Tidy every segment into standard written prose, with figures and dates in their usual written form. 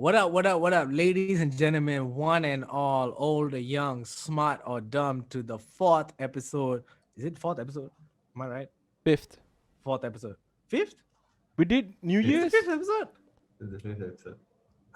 What up, ladies and gentlemen, one and all, old or young, smart or dumb, to the fourth episode. Is it fourth episode? Am I right? Fifth. Fourth episode. Fifth? We did New Is the Fifth. fifth Year's. episode? This is the fifth episode.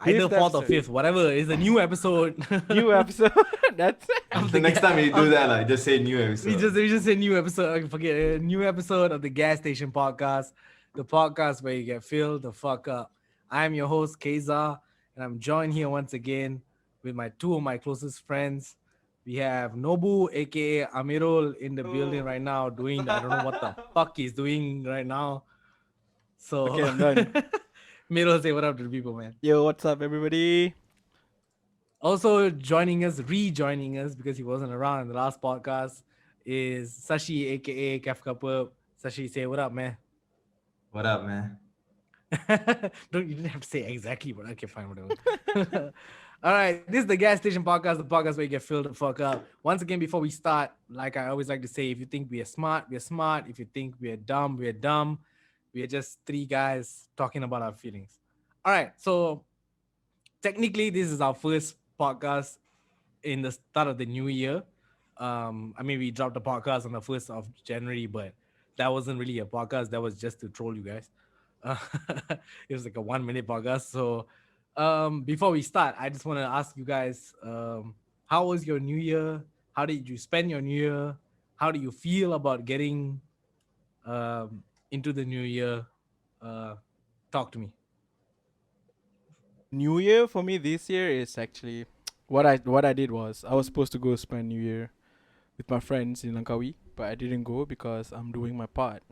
Either Fifth fourth or episode. fifth, whatever. It's a new episode. New episode. That's of The next ga- time you do of- that, like just say new episode. we just say new episode. Okay, forget it. New episode of the Gas Station Podcast, the podcast where you get filled the fuck up. I'm your host Kayczar, and I'm joined here once again with my two of my closest friends. We have Nobu, aka Amirul, in the building right now, doing I don't know what the fuck he's doing right now. So Okay, I'm done. Amirul, say what up to the people, man. Yo, what's up, everybody? Also rejoining us because he wasn't around in the last podcast is Sashi, aka Kafka Purp. Sashi, say what up, man. What up, man? You didn't have to say exactly, but okay, fine, whatever. All right, this is the Gas Station Podcast, the podcast where you get filled the fuck up. Once again, before we start, like I always like to say, if you think we are smart, we are smart. If you think we are dumb, we are dumb. We are just three guys talking about our feelings. All right, so technically, this is our first podcast in the start of the new year. I mean, we dropped a podcast on the 1st of January, but that wasn't really a podcast. That was just to troll you guys. Uh, it was like a 1 minute podcast. So, before we start, I just want to ask you guys, how was your new year? How did you spend your new year? How do you feel about getting into the new year? Talk to me. New Year for me this year is actually what I did was I was supposed to go spend New Year with my friends in Langkawi, but I didn't go because I'm doing my part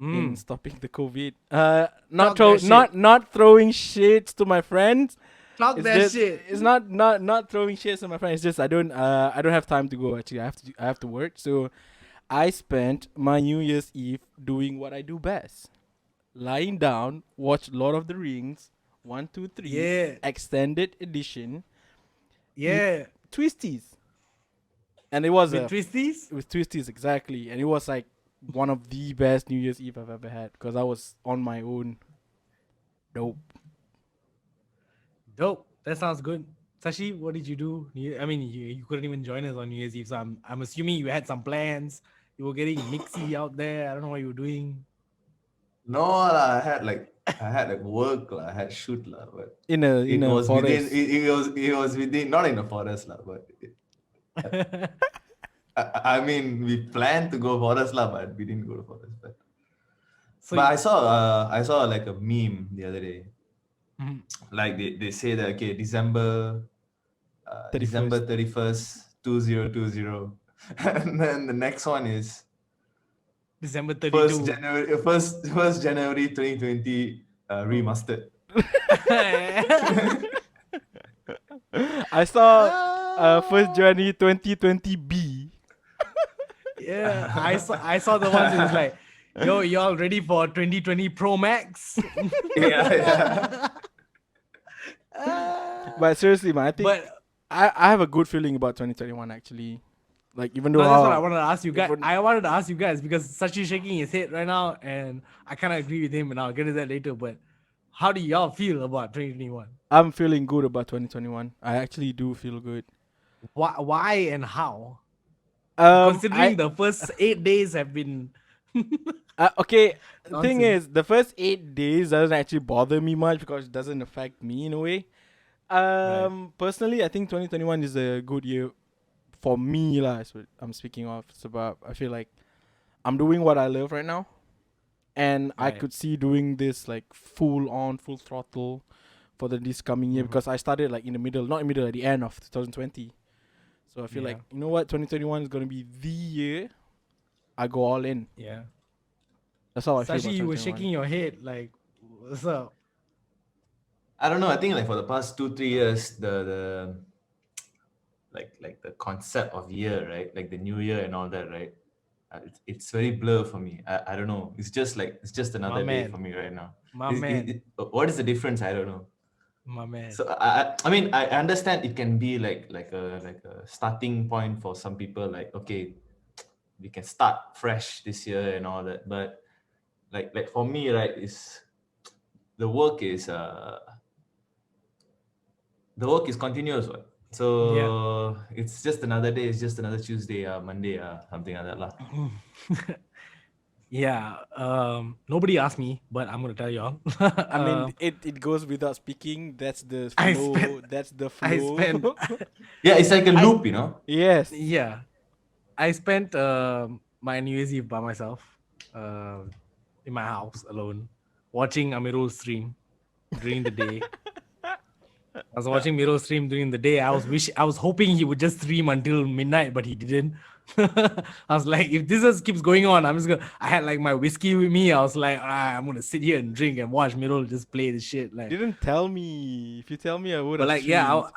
in stopping the COVID. Talk that shit. Not throwing shits to my friends. Talk It's that just, shit. It's not throwing shits to my friends. It's just I don't have time to go. Actually, I have to work. So I spent my New Year's Eve doing what I do best: lying down, watch Lord of the Rings, 1, 2, 3, Yeah. extended edition, Yeah. Twisties, and it was With twisties? with Twisties exactly, and it was like one of the best New Year's Eve I've ever had because I was on my own. Dope. Dope. That sounds good. Sashi, what did you do? I mean, you couldn't even join us on New Year's Eve, so I'm assuming you had some plans. You were getting mixy out there. I don't know what you were doing. No, lah, I had like work, lah. I had shoot, lah. But In it a was forest. within. It was within. Not in the forest, lah. But I mean, we planned to go forest, lah. But we didn't go to forest. So But I saw like a meme the other day. Mhm. Like they say that okay, December 31st, 2020, and then the next one is December 32. first January 2020 remastered. I saw 1st January 2020B. Yeah, I saw the ones that's like, yo, y'all ready for 2020 Pro Max? yeah. But seriously, man, I think But I have a good feeling about 2021 actually. Like even though no, that's what I wanted to ask you guys. even- I wanted to ask you guys because Sachi's shaking his head right now, and I kind of agree with him, and I'll get to that later. But how do y'all feel about 2021? I'm feeling good about 2021. I actually do feel good. Why and how? Um, Considering the first 8 days have been okay, the thing Nonsense. is, the first 8 days doesn't actually bother me much because it doesn't affect me in a way. Personally, I think 2021 is a good year for me, lah. That's what I'm speaking of. It's about I feel like I'm doing what I love right now, and I Right. could see doing this like full throttle for this coming year Mhm. because I started like in the middle, not in the middle, at the end of 2020. So I feel Yeah. like you know what, 2021 is gonna be the year I go all in. yeah. That's how I feel. Sashi, about you were 2021. shaking your head like, what's up? I don't know. I think like for the past 2-3 years, the like the concept of year, right? Like the new year and all that, right? It's very blur for me. I don't know. It's just another day man. for me right now. My man. What is the difference? I don't know. My man. So I mean I understand it can be like a starting point for some people. Like okay, we can start fresh this year and all that. But like for me, right, is the work is the work is continuous, what? So it's just another day. It's just another Tuesday, Monday, something like that, lah. Yeah. Nobody asked me, but I'm gonna tell y'all. I mean, it goes without speaking. That's the I flow. spent That's the I flow. spent Yeah, it's like a I loop, you know. Yes. yeah. I spent my New Year's Eve by myself, uh, in my house alone, watching Amirul stream during the day. I was watching Miro stream during the day. I was hoping he would just stream until midnight, but he didn't. I was like, if this just keeps going on, I'm just gonna. I had like my whiskey with me. I was like, I'm gonna sit here and drink and watch Miro just play the shit. Like, Didn't tell me. If you tell me, I would but have like, yeah, streamed.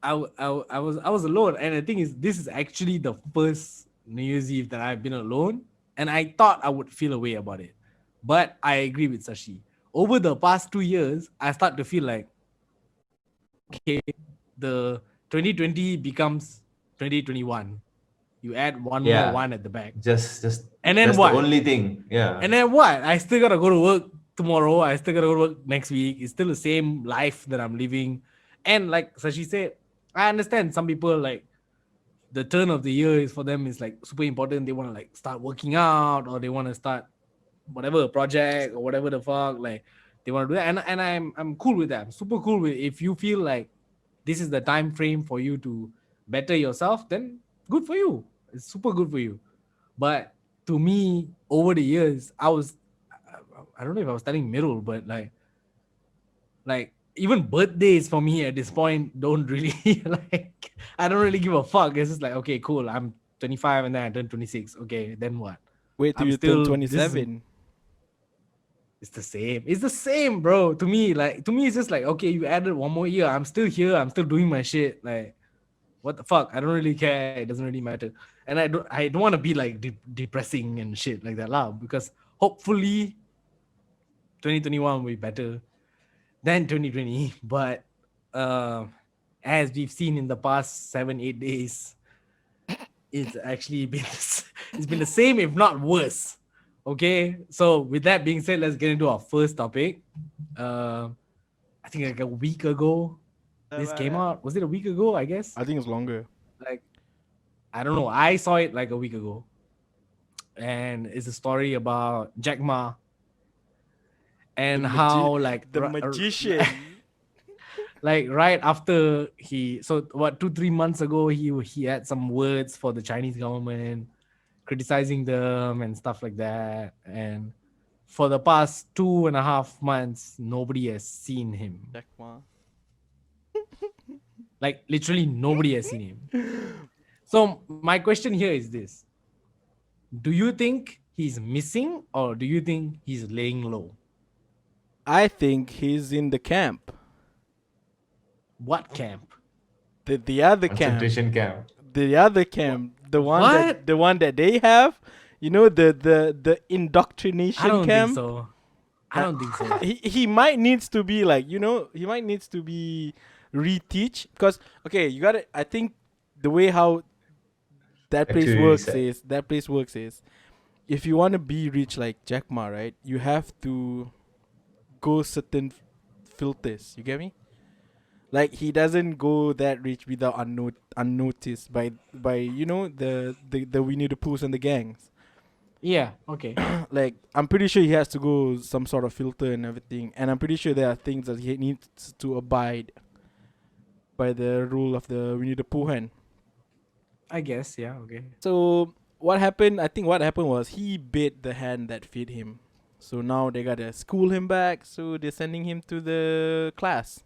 I was alone, and the thing is, this is actually the first New Year's Eve that I've been alone, and I thought I would feel a way about it, but I agree with Sashi. Over the past 2 years, I start to feel like, okay, the 2020 becomes 2021. You add one more Yeah, one at the back, just and then that's the what? only thing. Yeah, And then what? I still gotta go to work tomorrow. I still gotta go to work next week. It's still the same life that I'm living. And like Sashi said, I understand some people like the turn of the year is for them is like super important. They want to like start working out or they want to start whatever project or whatever the fuck like they want to do that. And I'm cool with that. I'm super cool with if you feel like this is the time frame for you to better yourself, then good for you. It's super good for you. But to me, over the years, I don't know if I was telling Mirul, but like even birthdays for me at this point don't really like I don't really give a fuck. It's just like okay, cool. I'm 25 and then I turn 26. Okay, then what? Wait till I'm you turn still this is 27. it's the same. It's the same, bro. To me, it's just like okay, you added one more year. I'm still here. I'm still doing my shit. Like what the fuck? I don't really care. It doesn't really matter. And I don't want to be like depressing and shit like that lah. Because hopefully 2021 will be better than 2020. But uh, as we've seen in the past 7-8 days, it's actually been it's been the same, if not worse. Okay, so with that being said, let's get into our first topic. Uh, I think like a week ago, this came out. Was it a week ago? I guess. I think it's longer. Like I don't know. I saw it like a week ago, and it's a story about Jack Ma and how like The magician. like right after he so what 2-3 months ago he had some words for the Chinese government criticizing them and stuff like that, and for the past 2.5 months nobody has seen him. Jack Ma. Like literally nobody has seen him. So my question here is this: do you think he's missing or do you think he's laying low? I think he's in the camp. What camp? The other camp. concentration camp. The other camp. What? The one that they have. You know the indoctrination I don't camp. think so. I don't think so. He might needs to be like, he might needs to be reteach, because okay, you got to I think the way how that place Actually, works sad. is if you want to be rich like Jack Ma, right, you have to go certain filters. You get me? Like he doesn't go that rich without unnoticed by the Winnie the Poohs and the gangs. Yeah, okay. Like I'm pretty sure he has to go some sort of filter and everything, and I'm pretty sure there are things that he needs to abide by the rule of the Winnie the Pooh hand. I guess, yeah, okay. So what happened? I think what happened was he bit the hand that fed him. So now they gotta school him back. So they're sending him to the class.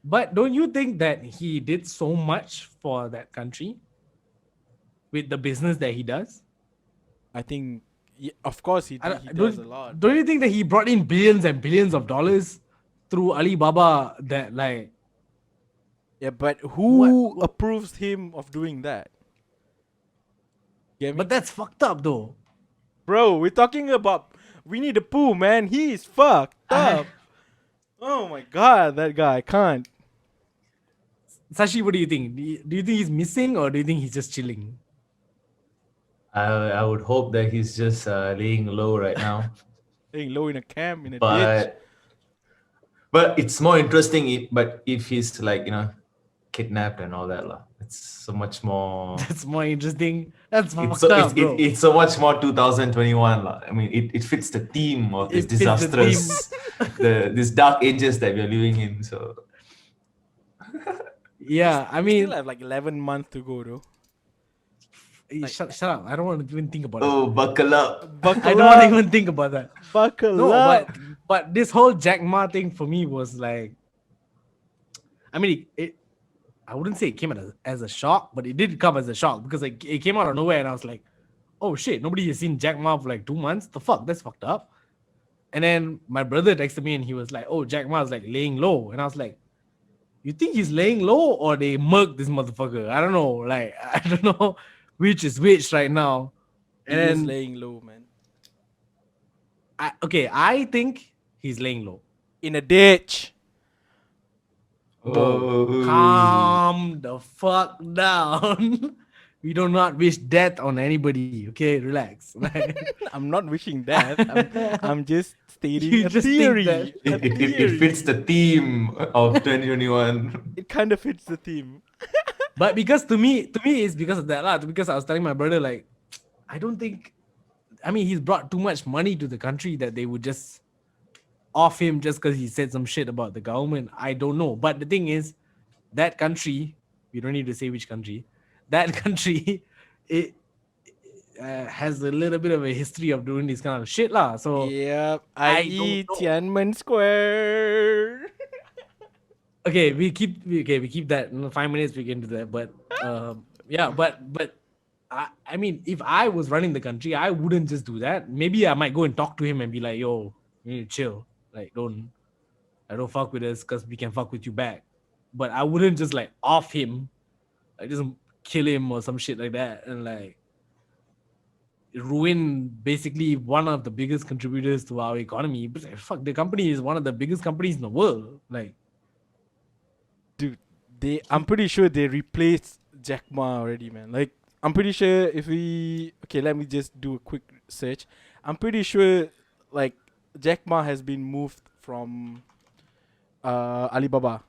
But don't you think that he did so much for that country with the business that he does? I think, of course, he I does a lot. Don't you think that he brought in billions and billions of dollars through Alibaba that like Yeah, but who approves him of doing that? Get me? but that's fucked up though. Bro, we're talking about Winnie the Pooh, man. He is fucked up. Oh my god, that guy, I can't. Sashi, what do you think? Do you think he's missing or do you think he's just chilling? I would hope that he's just laying low right now. Laying low in a camp in a ditch. But But it's more interesting. But if he's like kidnapped and all that lah, it's so much more. That's more interesting. That's It's fucked so up, bro. it's so much more 2021 lah. I mean, it fits the theme of this It fits the theme. disastrous, this dark ages that we're living in. So Yeah, I We still mean, have like 11 months to go, though. shut up. I don't want to even think about it. oh, buckle up. Buckle I don't want to up, even think about that. buckle No, up. but this whole Jack Ma thing for me was like, I mean, I wouldn't say it came as a shock, but it did come as a shock because it came out of nowhere, and I was like, oh shit, nobody has seen Jack Ma for like 2 months. The fuck, that's fucked up. And then my brother texted me and he was like, oh, Jack Ma's like laying low. And I was like, you think he's laying low or they murked this motherfucker? I don't know. Like, I don't know which is which right now. He And is then, laying low, man. I think he's laying low. In a ditch. Oh. Calm the fuck down. We do not wish death on anybody. Okay, relax. I'm not wishing that. I'm just stating You a just think theory. that- A It theory. fits the theme of 2021. It kind of fits the theme. But because to me it's because of that lah. Because I was telling my brother like, I don't think, I mean, he's brought too much money to the country that they would just off him just because he said some shit about the government. I don't know. But the thing is, that country, we don't need to say which country, that country, it has a little bit of a history of doing this kind of shit lah. So Yep. I I.e. don't know. Tiananmen Square. okay, we keep that in 5 minutes. We can do that, but yeah, but I mean, if I was running the country, I wouldn't just do that. Maybe I might go and talk to him and be like, "Yo, you need to chill. Like, don't fuck with us because we can fuck with you back." But I wouldn't just like off him, like just kill him or some shit like that, and like ruin basically one of the biggest contributors to our economy. But like, fuck, the company is one of the biggest companies in the world. Like. Dude, I'm pretty sure they replaced Jack Ma already, man. Like, I'm pretty sure if we... Okay, let me just do a quick search. I'm pretty sure, like, Jack Ma has been moved from Alibaba.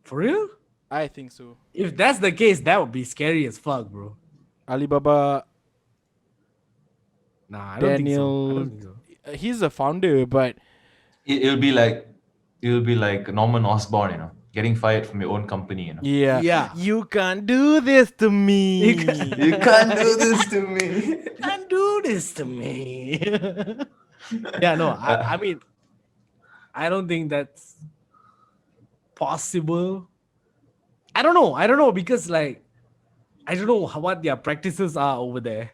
For real? I think so. If that's the case, that would be scary as fuck, bro. Alibaba, Nah, I don't Daniel... think so. He's a founder, but... It'll be like Norman Osborn, getting fired from your own company, Yeah. Yeah. You can't do this to me. You can't- You can't do this to me. Can't do this to me. Yeah, no, I mean, I don't think that's possible. I don't know because like I don't know what their practices are over there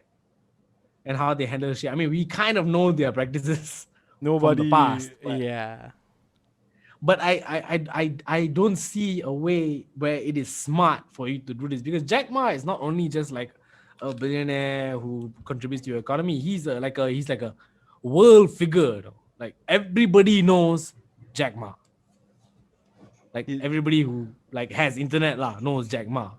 and how they handle shit. I mean, we kind of know their practices. Nobody... past, but- yeah. But I don't see a way where it is smart for you to do this because Jack Ma is not only just like a billionaire who contributes to your economy. He's like a world figure. Like everybody knows Jack Ma. Like everybody who like has internet knows Jack Ma.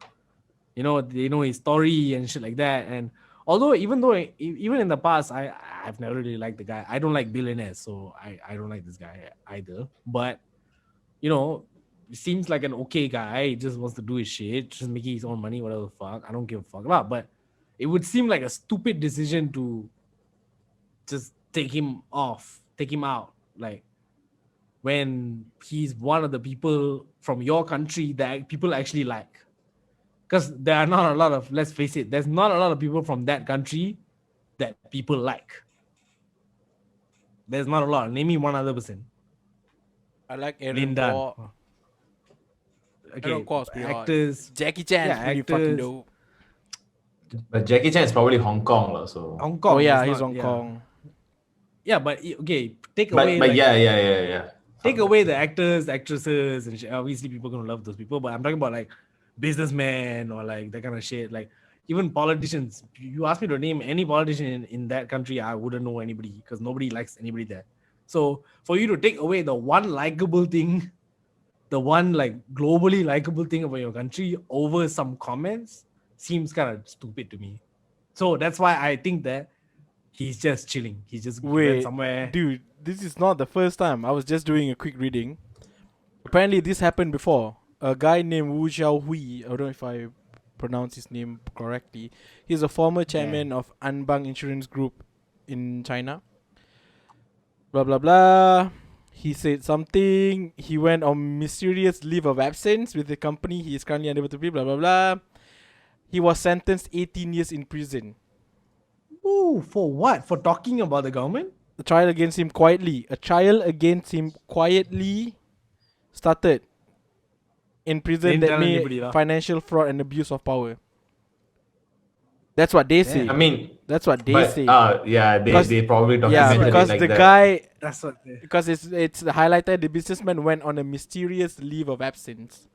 They know his story and shit like that. And even in the past, I've never really liked the guy. I don't like billionaires, so I don't like this guy either. But it seems like an okay guy. He just wants to do his shit, just making his own money, whatever the fuck. I don't give a fuck lah. But it would seem like a stupid decision to just take him out, like when he's one of the people from your country that people actually like. Because there are not a lot of, let's face it, there's not a lot of people from that country that people like. There's not a lot. Name me one other person. I like Aaron Lindan. Paul. Okay, Aaron Paul's pretty hot. actors. Jackie Chan's Yeah, pretty fucking actors. dope. But Jackie Chan is probably Hong Kong, lah. So. Hong Kong. Oh yeah, is he's not- Hong yeah. Kong. Yeah, but okay, take But away. but like, yeah. take away the actors, actresses, and shit. Obviously people gonna love those people. But I'm talking about like businessmen or like that kind of shit. Like even politicians. You ask me to name any politician in that country, I wouldn't know anybody because nobody likes anybody there. So for you to take away the one likable thing, the one like globally likable thing about your country over some comments seems kind of stupid to me. So that's why I think that he's just chilling. He just went Wait, somewhere. dude, this is not the first time. I was just doing a quick reading. Apparently, this happened before. A guy named Wu Xiaohui, I don't know if I pronounce his name correctly. He's a former chairman of Anbang Insurance Group in China. Blah blah blah. He said something. He went on mysterious leave of absence with the company he is currently unable to pay. Blah blah blah. He was sentenced 18 years in prison. Ooh, for what? For talking about the government? A trial against him quietly. Started in prison Didn't that tell made anybody lah. financial fraud and abuse of power. That's what they say. I mean, That's what they but say. yeah, Because- they probably Yeah, documented because it like the that. guy, That's what. They... because it's highlighted. The businessman went on a mysterious leave of absence.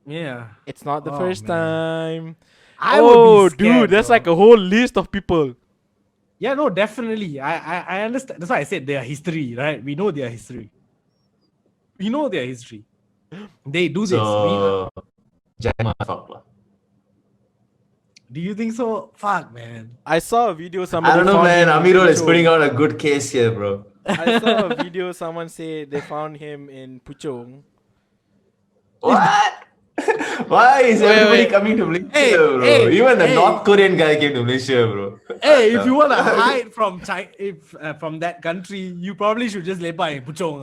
Yeah. It's not the Oh, first man. time. I would be scared, dude, that's bro. like a whole list of people. Yeah, no, definitely. I understand. That's why I said their history, right? We know their history. We know their history. They do this. So, jangan fuck lah. Do you think so? Fuck, man. I saw a video. Somebody I don't know, found man. him in Amirul is Puchong. putting out a good case here, bro. I saw a video. Someone said they found him in Puchong. What? Why is Wait, everybody wait. coming to Malaysia, Hey, bro? hey, Even the hey. North Korean guy came to Malaysia, bro. Hey, if you want to hide from China, from that country, you probably should just lepak in Puchong.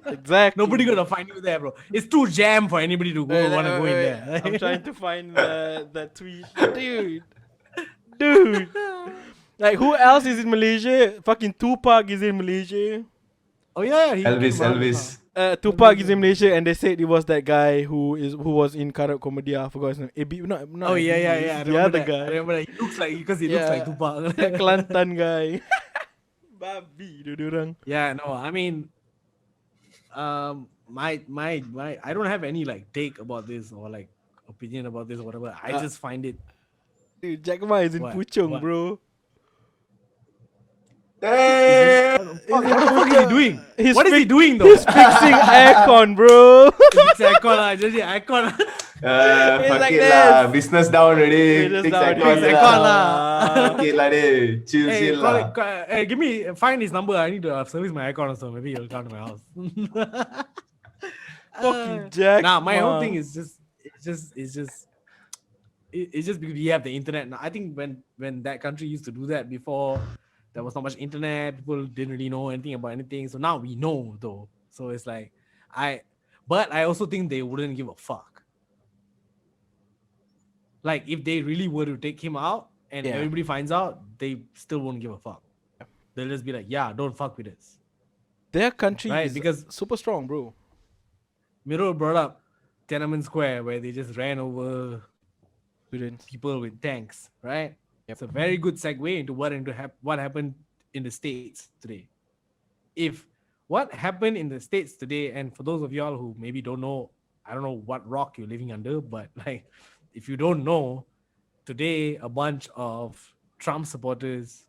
Exactly. Nobody gonna find you there, bro. It's too jam for anybody to want to go in there. I'm trying to find the tweet, dude. Like, who else is in Malaysia? Fucking Tupac is in Malaysia. Oh yeah, he Elvis, came out, Elvis. Tupac is in Malaysia, and they said it was that guy who was in Karat Komedia. I forgot his name. Not Oh yeah, Abi, yeah, it's yeah. I The remember other that. guy. I remember that. He looks like because he looks Yeah. like Tupac. That Kelantan guy. Babi orang. Yeah, no, I mean, my, I don't have any like take about this or like opinion about this or whatever. I just find it. Dude, Jack Ma is in What? Puchong, What? bro. Hey! What the fuck is he doing? He's What is he fix- doing though? He's fixing aircon, bro. It's aircon, just the aircon. It's Fuck like it lah. this. Business down already. Business Fix down aircon already. Fix lah. aircon lah. Fuck it lah, dey. Chill, Hey, chill call lah. it, hey, give me find his number. I need to service my aircon also. Maybe he'll come to my house. Fucking Jack Nah, my whole Ma. thing is it's just because we have the internet now. I think when that country used to do that before, there was not much internet. People didn't really know anything about anything. So now we know though. So it's like but I also think they wouldn't give a fuck. Like if they really were to take him out and Yeah. everybody finds out, they still won't give a fuck. They'll just be like, yeah, don't fuck with us. Their country Right, is because- super strong, bro. Mirror brought up Tiananmen Square where they just ran over Students. people with tanks, right? Yep. It's a very good segue into what happened in the States today. If what happened in the States today, and for those of y'all who maybe don't know, I don't know what rock you're living under, but like if you don't know, today a bunch of Trump supporters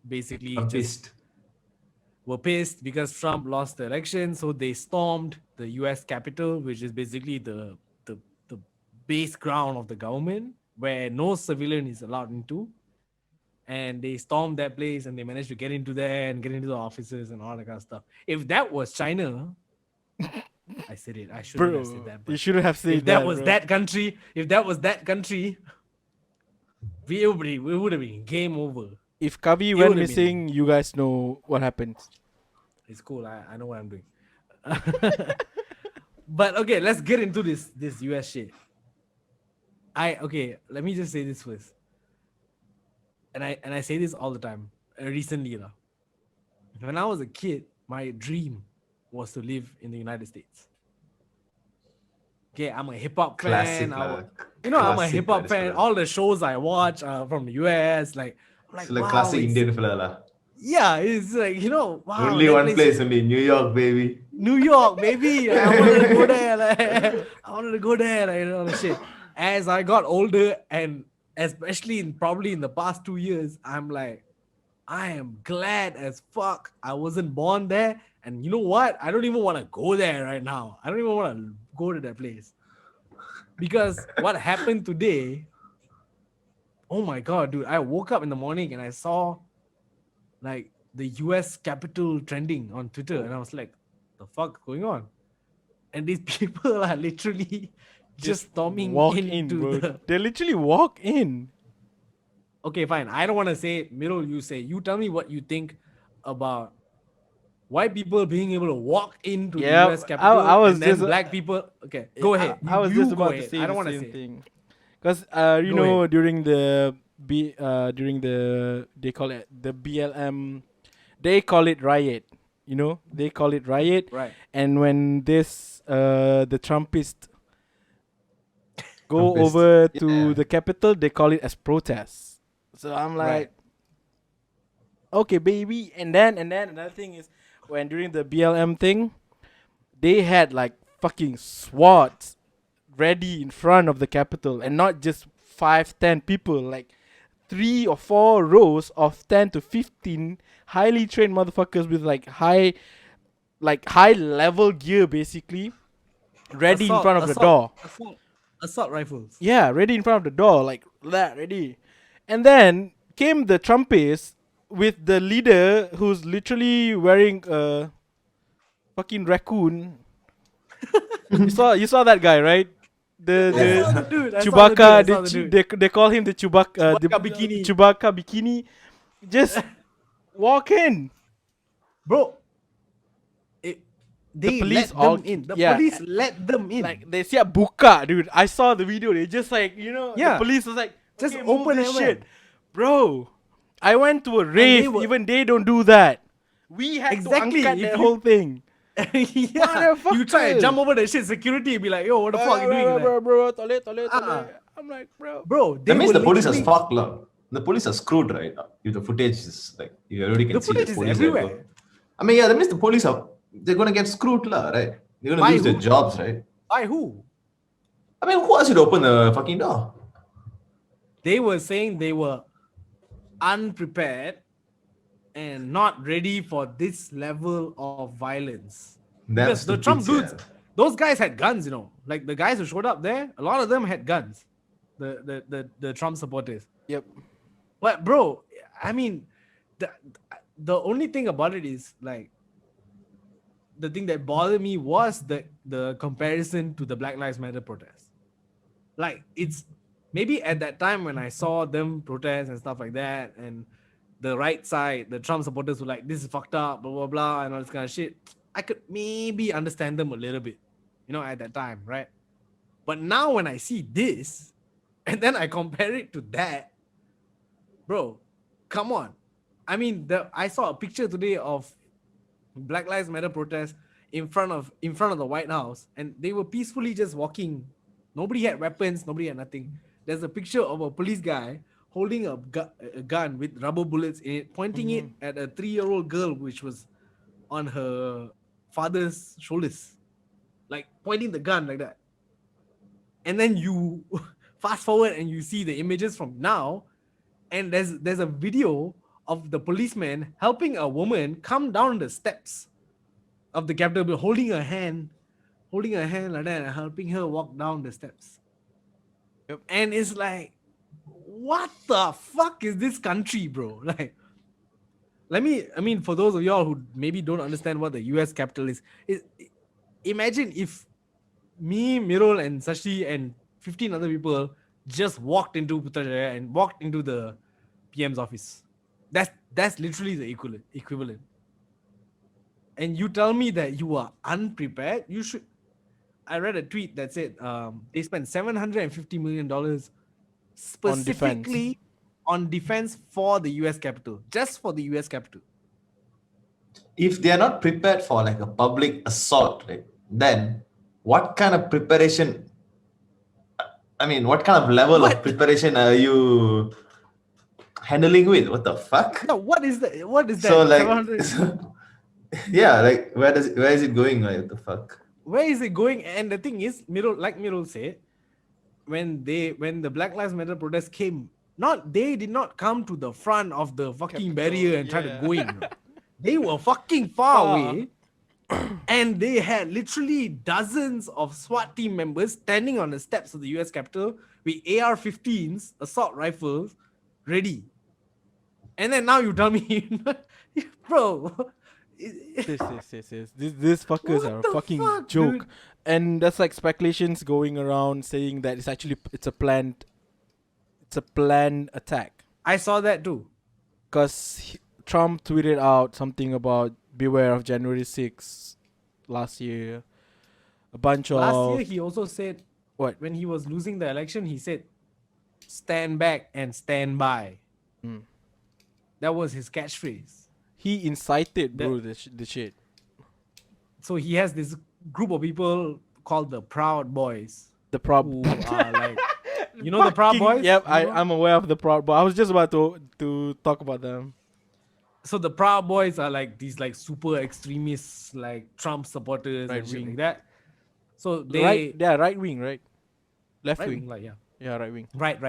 basically I'm just pissed. were pissed because Trump lost the election, so they stormed the US Capitol, which is basically the base ground of the government where no civilian is allowed into. And they stormed that place and they managed to get into there and get into the offices and all that kind of stuff. If that was China, I said it. I shouldn't Bro, have said that. you But shouldn't have said if that was bro. that country, we would have been game over. If Kavi It went would've missing, you guys know what happened. It's cool. I know what I'm doing. But okay, let's get into this US shit. Let me just say this first. And I say this all the time. Recently, when I was a kid, my dream was to live in the United States. Okay, I'm a hip hop Classic fan. lah. I'm a Classic hip lah, hop this fan. fella. All the shows I watch are from the US. Like, I'm like, It's like wow, classic it's- Indian fella lah. Yeah, it's like, wow. Only that one place only, New York, baby. New York, baby. I wanted to go there. Like, I wanted to go there. Like, all that shit. As I got older, and especially probably in the past 2 years, I'm like, I am glad as fuck I wasn't born there. And you know what? I don't even want to go there right now. I don't even want to go to that place. Because what happened today, oh my god, dude! I woke up in the morning and I saw like the U.S. Capitol trending on Twitter, and I was like, "The fuck going on?" And these people are literally just storming walk in, into bro. the. They literally walk in. Okay, fine. I don't want to say middle. You say. You tell me what you think about white people being able to walk into the Yeah, U.S. Capitol I was and then just black people. Okay, go ahead. I was You just go about to ahead. say I the don't want to same say. thing. Because Go ahead. during the they call it the BLM, they call it riot. They call it riot. Right. And when the Trumpists go Trumpist. over to Yeah. the Capitol, they call it as protests. So I'm Right. like, okay, baby. And then another thing is, when during the BLM thing, they had like fucking SWAT ready in front of the Capitol, and not just 5, 10 people, like 3 or 4 rows of 10 to 15 highly trained motherfuckers with high level gear, basically ready in front of the door. Assault rifles. Yeah, ready in front of the door, like that, ready. And then came the Trumpists with the leader who's literally wearing a fucking raccoon. You saw that guy, right? The I the saw Yeah. the dude. I saw the dude. I Chewbacca, saw the dude. they call him the Chewbacca, Chewbacca bikini. Chewbacca bikini. Just walk in. Bro, The they police let all them in. The yeah, police let them in. like they said buka, dude. I saw the video. They just the Yeah. police was like, Just okay, move open this everywhere. shit, bro. I went to a they rave. were- Even they don't do that. We had Exactly, to angkat if that you- whole thing. Yeah. You try and Motherfuckers. jump over the shit. Security be like, yo, what the fuck you doing? bro, toilet. Ah. I'm like, bro. Bro, That they means were the police are literally. fucked, lah. The police are screwed, right? If the footage is like, you already can The see footage the is police everywhere. level. I mean, yeah, that means the police they're gonna get screwed, lah, right? They're gonna By lose their who? jobs, right? By who? I mean, who asked you to open the fucking door? They were saying they were unprepared and not ready for this level of violence. Damn Because the stupid, Trump dudes, yeah. those guys had guns, Like the guys who showed up there, a lot of them had guns. The Trump supporters. Yep. But bro, I mean, the only thing about it is like the thing that bothered me was the comparison to the Black Lives Matter protest. Like it's maybe at that time when I saw them protest and stuff like that, and the right side, the Trump supporters were like, this is fucked up, blah blah blah, and all this kind of shit. I could maybe understand them a little bit, at that time, right? But now when I see this, and then I compare it to that, bro, come on. I mean, I saw a picture today of Black Lives Matter protest in front of the White House, and they were peacefully just walking. Nobody had weapons, nobody had nothing. There's a picture of a police guy holding a gun with rubber bullets in it, pointing it at a 3-year-old girl, which was on her father's shoulders, like pointing the gun like that. And then you fast forward and you see the images from now, and there's a video of the policeman helping a woman come down the steps of the Capitol, holding her hand like that and helping her walk down the steps. Yep. And it's like, what the fuck is this country, bro? Like, for those of y'all who maybe don't understand what the US Capitol is imagine if me, Mirul, and Sashi and 15 other people just walked into Putrajaya and walked into the PM's office. That's literally the equivalent. And you tell me that you are unprepared. I read a tweet that said they spent $750 million specifically on defense for the US Capitol, just for the US Capitol. If they are not prepared for like a public assault, right, then what kind of preparation? I mean, what kind of level of preparation are you handling with? What the fuck? No, what is that? So like, 700 yeah, like where is it going? Like, what the fuck? Where is it going? And the thing is, like Mirul said, when the Black Lives Matter protest came, they did not come to the front of the fucking barrier and try to go in. They were fucking far away, and they had literally dozens of SWAT team members standing on the steps of the US Capitol with AR-15s, assault rifles, ready. And then now you tell me, bro, These fuckers what are a the fucking fuck, joke. dude? And there's like speculations going around saying that it's a planned attack. I saw that too. Because Trump tweeted out something about beware of January 6th last year. A bunch Last year, of he also said, what? when he was losing the election, he said, stand back and stand by. Mm. That was his catchphrase. He incited, The- bro, the shit. So he has this group of people called the Proud Boys, The prob. who are like, you know the Proud Fucking- Boys? Yep, You know? I'm aware of the Proud Boys. I was just about to talk about them. So the Proud Boys are like these like super extremists, like Trump supporters Right and shit wing. like that. So they Right wing, right? Left right wing. wing, like yeah, Yeah, right wing. right.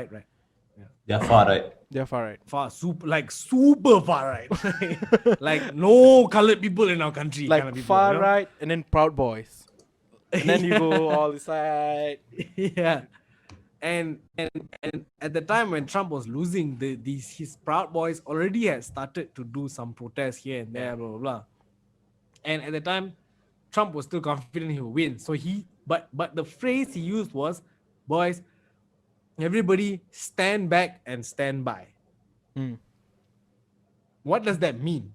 They're far right. They're far right. Far super far right, like no colored people in our country, Like kind of people, far you know? right and then Proud Boys. And then you go all the side. Yeah. And at the time when Trump was losing, his Proud Boys already had started to do some protests here and there, blah blah blah. And at the time, Trump was still confident he would win. So but the phrase he used was, "Boys, everybody stand back and stand by." Mm. What does that mean?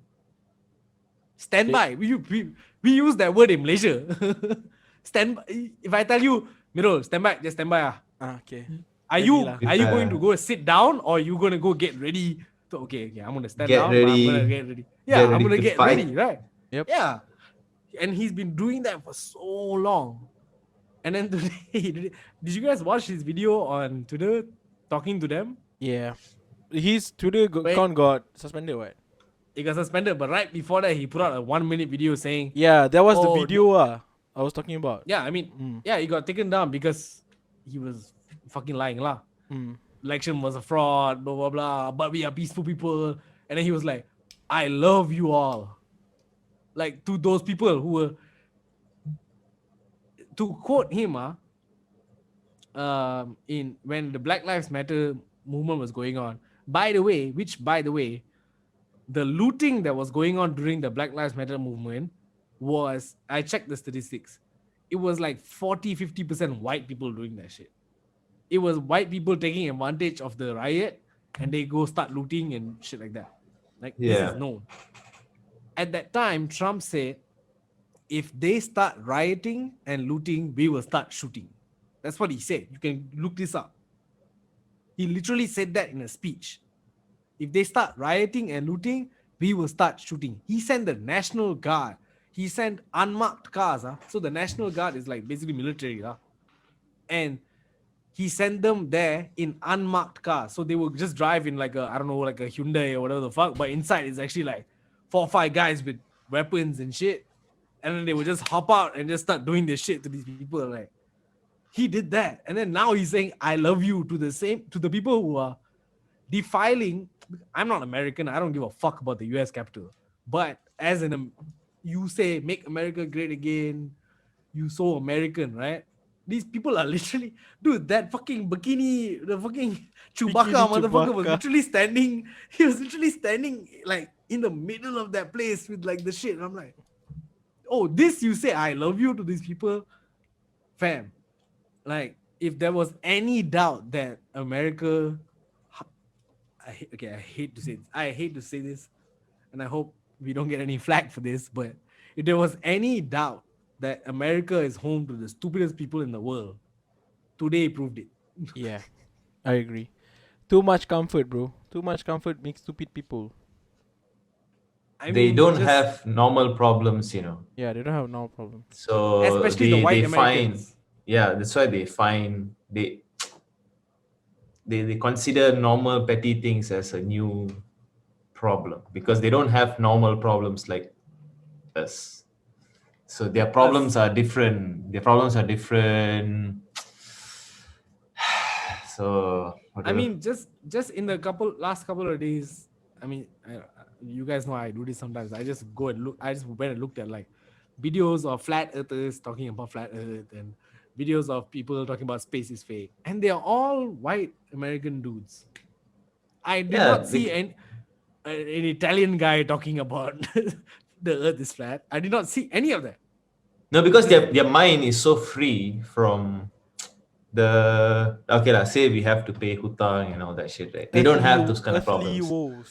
Stand They- by. We use that word in Malaysia. Stand. If I tell you, Mirul, stand back, just stand by. Okay. Are Ready you lah. going to go sit down, or are you going to go get ready? So, okay, I'm going to stand Get down, but I'm ready. going to get ready. Get Yeah, I'm ready going to to get fight. ready, right? Yep. Yeah. And he's been doing that for so long. And then today, did you guys watch his video on Twitter talking to them? Yeah. His Twitter Wait. account got suspended, what? He got suspended, but right before that, he put out a 1-minute video saying, Yeah, that was the Oh, video I was talking about. yeah, I mean, Mm. yeah, he got taken down because he was fucking lying lah. Mm. Election was a fraud, blah blah blah. But we are peaceful people, and then he was like, "I love you all," like to those people who were. To quote him, in when the Black Lives Matter movement was going on. By the way, the looting that was going on during the Black Lives Matter movement was, I checked the statistics, it was like 40-50% white people doing that shit. It was white people taking advantage of the riot and they go start looting and shit like that. Like, this Yeah. is known. At that time, Trump said, if they start rioting and looting, we will start shooting. That's what he said. You can look this up. He literally said that in a speech. If they start rioting and looting, we will start shooting. He sent the National Guard. He sent unmarked cars. So the National Guard is like basically military. And he sent them there in unmarked cars. So they will just drive in like a, I don't know, like a Hyundai or whatever the fuck. But inside is actually like 4 or 5 guys with weapons and shit. And then they would just hop out and just start doing this shit to these people. Like, he did that. And then now he's saying, I love you to the people who are defiling. I'm not American. I don't give a fuck about the US Capitol. But as you say, make America great again. You so American, right? These people are literally, dude, that fucking bikini, the fucking Chewbacca Bikini motherfucker was Chewbacca. literally standing. He was literally standing like in the middle of that place with like the shit. And I'm like, oh, this you say I love you to these people, fam. Like, if there was any doubt that America, I hate to say this, and I hope we don't get any flack for this, but if there was any doubt that America is home to the stupidest people in the world, today proved it. Yeah, I agree. Too much comfort, bro. Too much comfort makes stupid people. I They mean, don't just- have normal problems, Yeah, they don't have no problem. So especially the white they find, Americans. yeah, that's why they consider normal petty things as a new problem because they don't have normal problems like us. So their problems are different. So I whatever. mean, just in the last couple of days, I mean, you guys know I do this sometimes. I just go and look. I just went and looked at like videos of flat earthers talking about flat earth and videos of people talking about space is fake, and they are all white American dudes. I did Yeah, not see an Italian guy talking about the Earth is flat. I did not see any of that. no, because their mind is so free from the okay lah. Say we have to pay hutang and all that shit, right? They don't have those kind of Earthly problems. woes.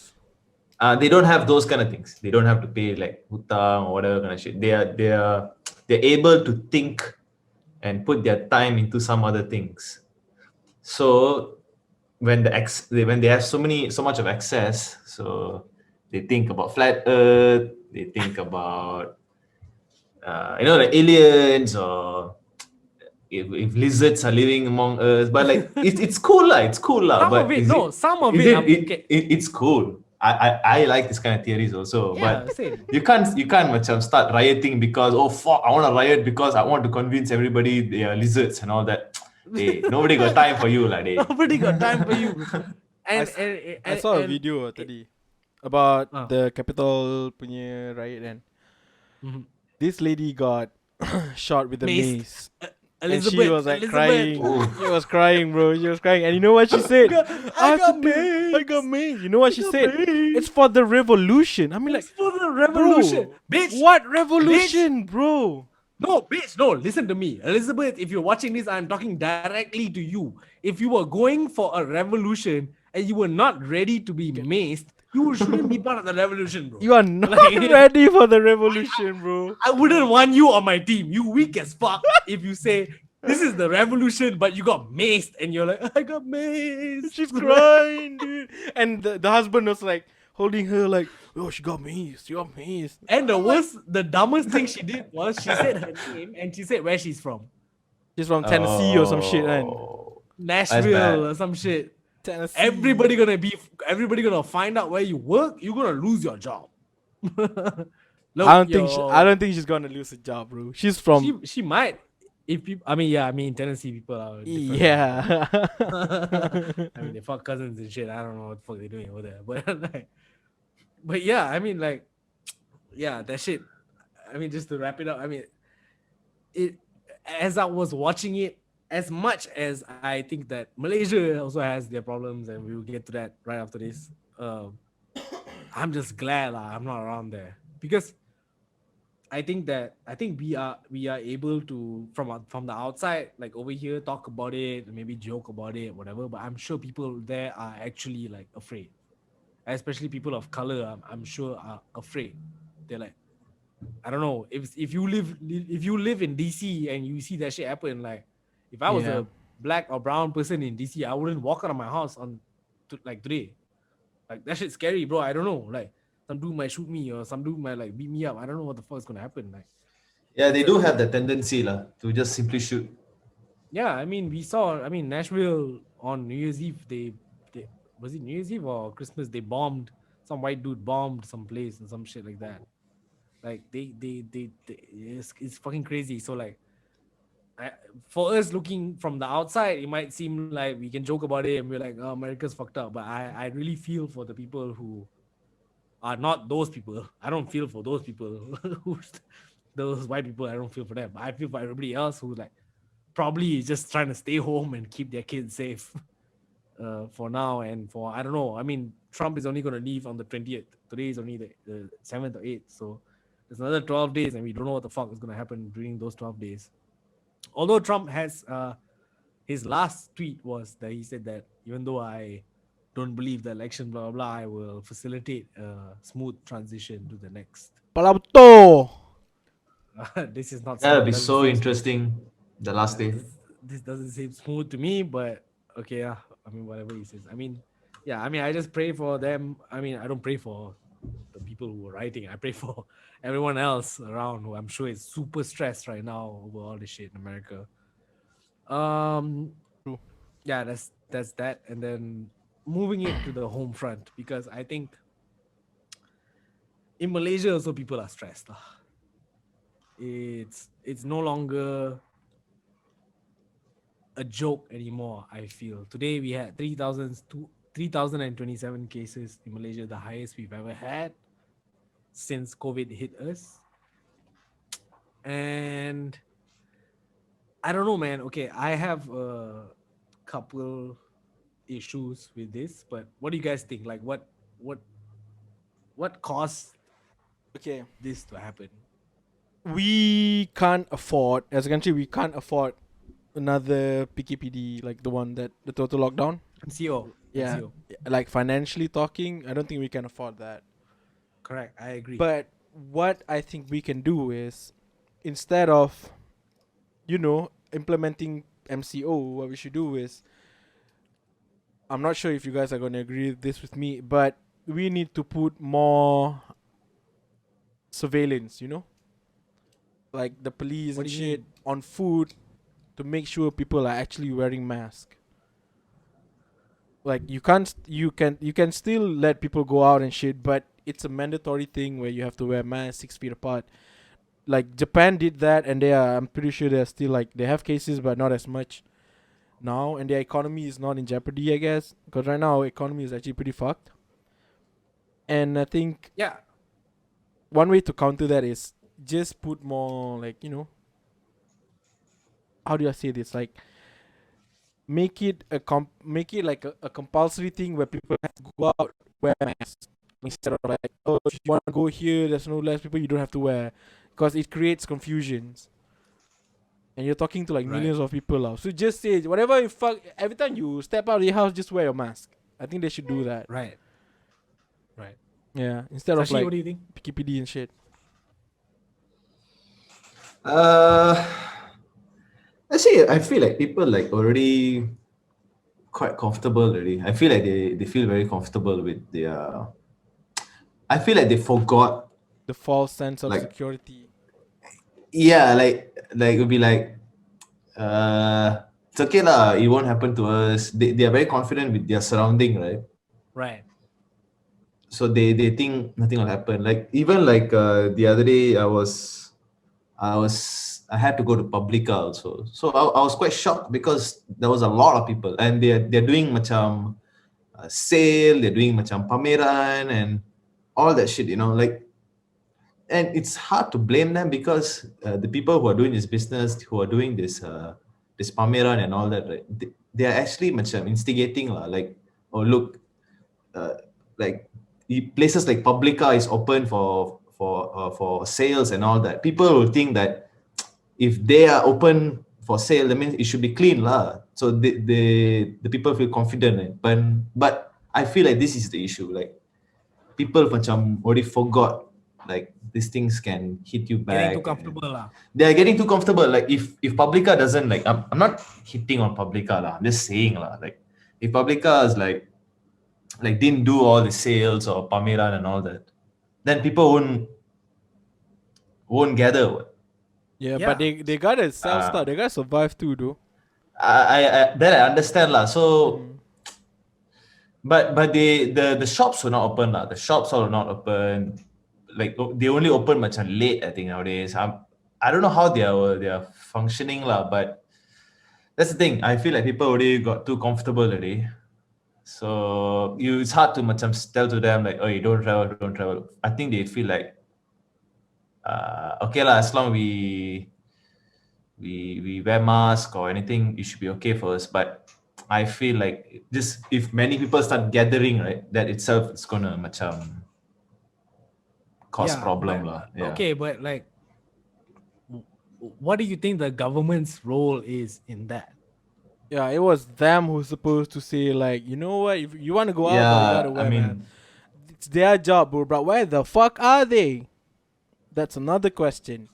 They don't have those kind of things. They don't have to pay like hutang or whatever kind of shit. They're able to think and put their time into some other things. So when they have so much of access, so they think about flat Earth. They think about like aliens or if lizards are living among us. But like it's cool lah. It's cool lah. Some of But it, no, some of is it, it, I'm it, okay. it's cool. I like this kind of theories also. Yeah, But same. you can't macam start rioting because oh fuck I want to riot because I want to convince everybody they are lizards and all that. Hey, nobody got time for you lah. Nobody got time for you. I, And s- and, I and, saw a and video tadi about Ah. the Capitol punya riot, and Mhm. this lady got shot with a Maced. mace. And Elizabeth, she was like Elizabeth. crying. Ooh. She was crying, bro. She was crying. And you know what she said? I have got to do- I got maced. maced. You know what she got said? maced. It's for the revolution. I mean, like, It's for the revolution, bro, bitch. what revolution, bro? No, bitch, no, listen to me. Elizabeth, if you're watching this, I'm talking directly to you. If you were going for a revolution and you were not ready to be maced, you shouldn't be part of the revolution, bro. You are not Like- ready for the revolution, bro. I wouldn't want you on my team. You weak as fuck if you say this is the revolution, but you got maced and you're like, I got maced. She's crying, dude. And the husband was like holding her, like, oh, she got maced. She got maced. And the dumbest thing she did was she said her name and she said where she's from. She's from Tennessee or some shit, man. Oh. Nashville bad. or some shit. Tennessee. Everybody gonna find out where you work. You're gonna lose your job. Look, I don't think she's gonna lose a job, bro. She's from she might. If you, I mean, Tennessee people are different. yeah. I mean, they fuck cousins and shit. I don't know what the fuck they're doing over there, but yeah, I mean, like, yeah, that shit. I mean, just to wrap it up, I mean, it as I was watching it, as much as I think that Malaysia also has their problems, and we will get to that right after this. I'm just glad I'm not around there because I think we are able to from the outside, like over here, talk about it, maybe joke about it, whatever. But I'm sure people there are actually like afraid, especially people of color. I'm sure are afraid. They're like, I don't know if you live in DC and you see that shit happen. Like, if I was Yeah. a black or brown person in DC, I wouldn't walk out of my house like today. Like, that shit's scary, bro. I don't know. Like, some dude might shoot me or some dude might like beat me up. I don't know what the fuck is gonna happen. Like, Yeah, they do have the tendency lah to just simply shoot. yeah, I mean, we saw. I mean, Nashville on New Year's Eve. They was it New Year's Eve or Christmas? They bombed some white dude bombed some place and some shit like that. Like it's fucking crazy. So like, for us looking from the outside, it might seem like we can joke about it and we're like, oh, America's fucked up. But I really feel for the people who are not those people. I don't feel for those people. Those white people, I don't feel for them. I feel for everybody else who like probably is just trying to stay home and keep their kids safe for now and for I don't know. I mean, Trump is only going to leave on the 20th. Today is only the 7th or 8th. So there's another 12 days and we don't know what the fuck is going to happen during those 12 days. Although Trump has his last tweet was that he said that even though I don't believe the election, blah, blah, blah, I will facilitate a smooth transition to the next. Palauto. This is not That'll be doesn't so seem- interesting. The last day. This doesn't seem smooth to me, but okay, yeah. I mean, whatever he says. I mean, yeah, I mean, I just pray for them. I mean, I don't pray for the people who are writing. I pray for everyone else around who I'm sure is super stressed right now over all this shit in America. True. Yeah, that's that. And then moving it to the home front, because I think in Malaysia also people are stressed. It's no longer a joke anymore. I feel today we had 3,027 cases in Malaysia, the highest we've ever had since COVID hit us. And I don't know, man. Okay, I have a couple issues with this, but what do you guys think? Like, what what caused Okay, this to happen? we can't afford as a country. We can't afford another PKPD like the one that the total lockdown. MCO, Yeah, MCO. like financially talking, I don't think we can afford that. Correct. I agree. But what I think we can do is, instead of implementing MCO, what we should do is, I'm not sure if you guys are going to agree with this with me, but we need to put more surveillance, like the police What and do you shit mean? on food to make sure people are actually wearing masks. Like you can still let people go out and shit, but it's a mandatory thing where you have to wear masks 6 feet apart. Like Japan did that, and I'm pretty sure they're still like they have cases, but not as much now, and their economy is not in jeopardy, I guess, because right now our economy is actually pretty fucked. And I think Yeah, one way to counter that is just put more like how do I say this, like make it like a compulsory thing where people have to go out wear masks instead of like, oh, if you want to go here there's no less people, you don't have to wear, because it creates confusions, and you're talking to like right, millions of people now. So just say whatever you fuck, every time you step out of your house just wear your mask. I think they should do that. right, right. Yeah, instead of Sashi, like what do you think? PKPD and shit. Uh, Actually, I feel like people like already quite comfortable already. I feel like they feel very comfortable with their. I feel like they forgot, The false sense of like, security. yeah, like it'll be like, it's okay lah, it won't happen to us. They are very confident with their surrounding, right? Right. So they think nothing will happen. Like even like the other day, I had to go to Publica also. So I was quite shocked because there was a lot of people, and they're doing macam sale, they're doing macam pameran and all that shit, like, and it's hard to blame them because the people who are doing this business, who are doing this pameran and all that, right? They are actually macam instigating lah, like, oh look, uh, like places like Publica is open for sales and all that. People will think that if they are open for sale, that means it should be clean lah. So the people feel confident, right? But I feel like this is the issue. Like people macam already forgot, like these things can hit you Getting too back, and comfortable, lah. they are getting too comfortable. Like if Publica doesn't, like, I'm not hitting on Publica lah. I'm just saying lah. Like if Publica is like didn't do all the sales or pameran and all that, then people won't gather. What? Yeah, but Yeah. they gotta sell Uh, stuff. They gotta survive too, though. I that I understand lah. So, Mm. but the shops were not open lah. The shops are not open. Like they only open much late, I think nowadays. I don't know how they are functioning lah. But that's the thing. I feel like people already got too comfortable already. So it's hard to macam tell to them like, oh, you don't travel, don't travel. I think they feel like, okay lah, as long we wear mask or anything, it should be okay for us. But I feel like just if many people start gathering, right, that itself is gonna macam cause Yeah. problem But lah. Yeah. okay, but like, what do you think the government's role is in that? Yeah, it was them who's supposed to say like, you know what, if you want to go out, but you gotta Yeah, I wear mask. mean, It's their job, bro. But where the fuck are they? That's another question.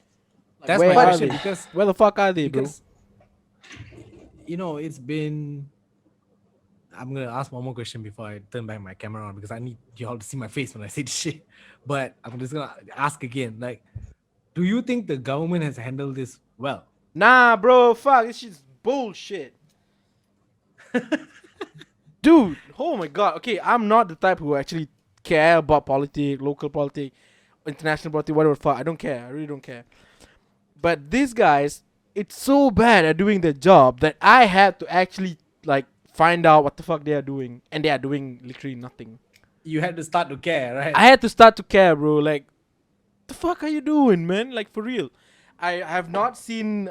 Like, That's where my are question they? because Where the fuck are they, bro? because it's been. I'm gonna ask one more question before I turn back my camera on because I need you all to see my face when I say this shit. But I'm just gonna ask again. Like, do you think the government has handled this well? Nah, bro. Fuck, this shit's bullshit. Dude, oh my god. Okay, I'm not the type who actually care about politics, local politics, international politics, whatever the fuck. I don't care. I really don't care. But these guys, it's so bad at doing their job that I had to actually like find out what the fuck they are doing, and they are doing literally nothing. You had to start to care, right? I had to start to care, bro. Like, the fuck are you doing, man? Like, for real. I have not seen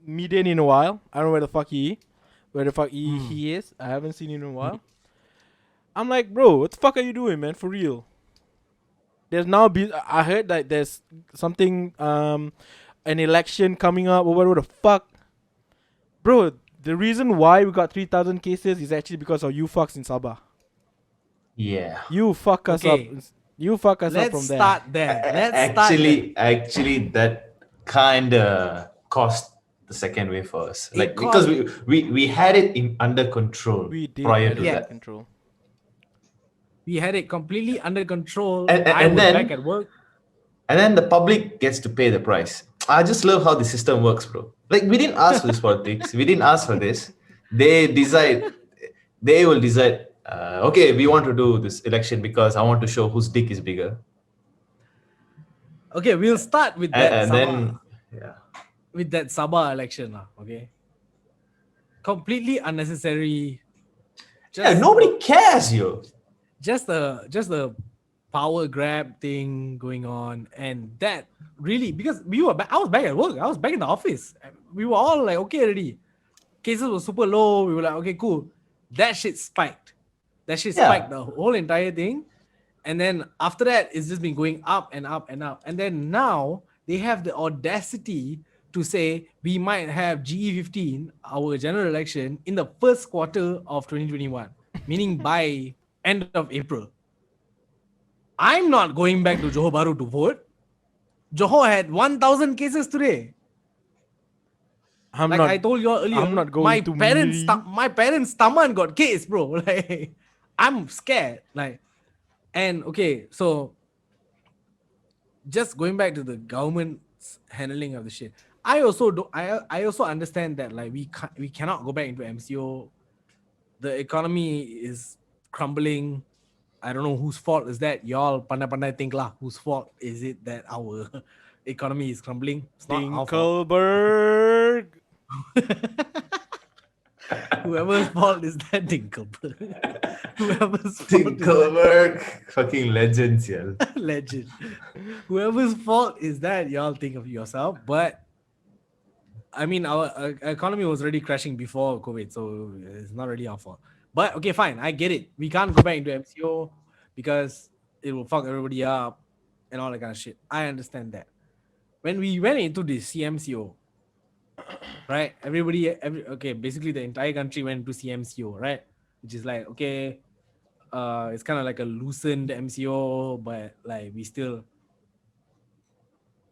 median in a while. I don't know where the fuck he is. I haven't seen him in a while. I'm like, bro, what the fuck are you doing, man? For real. There's now I heard that there's something an election coming up or whatever the fuck. Bro, the reason why we got 3,000 cases is actually because of you fucks in Sabah. Yeah. You fuck us up. Okay. You fuck us up Let's from there. start there. Let's start there. Actually, that kinda cost the second wave for us. It Like because we had it under control We did prior have to it that. under control. We had it completely under control. And I was then- back at work. And then the public gets to pay the price. I just love how the system works, bro. Like we didn't ask for this politics. We didn't ask for this. They will decide. Okay, we want to do this election because I want to show whose dick is bigger. Okay, we'll start with that And Sabah, then, yeah. with that Sabah election. Okay. Completely unnecessary. Yeah, nobody cares, yo. Just the power grab thing going on, and that really, because I was back at work. I was back in the office. We were all like, okay, already. Cases were super low. We were like, okay, cool. That shit spiked. Spiked the whole entire thing. And then after that, it's just been going up and up and up. And then now they have the audacity to say we might have GE15, our general election, in the first quarter of 2021, meaning by end of April. I'm not going back to Johor Bahru to vote. Johor had 1,000 cases today. I told you all earlier, I'm not going my to parents' Miri. my parents' stomach got case, bro. Like, I'm scared. Like, and okay, so just going back to the government's handling of the shit. I also understand that like we cannot go back into MCO. The economy is crumbling. I don't know whose fault is that. Y'all pandai think lah. Whose fault is it that our economy is crumbling? It's not our fault. Dinkelberg. Whoever's fault is that, Dinkelberg. Whoever's fault Tinkelberg, fucking legends, yeah. is that, legend. Whoever's fault is that, y'all think of yourself. But I mean, our economy was already crashing before COVID, so it's not really our fault. But okay, fine, I get it. We can't go back into MCO because it will fuck everybody up and all that kind of shit. I understand that. When we went into the CMCO, right? Basically the entire country went to CMCO, right? Which is like, okay, it's kind of like a loosened MCO, but like we still.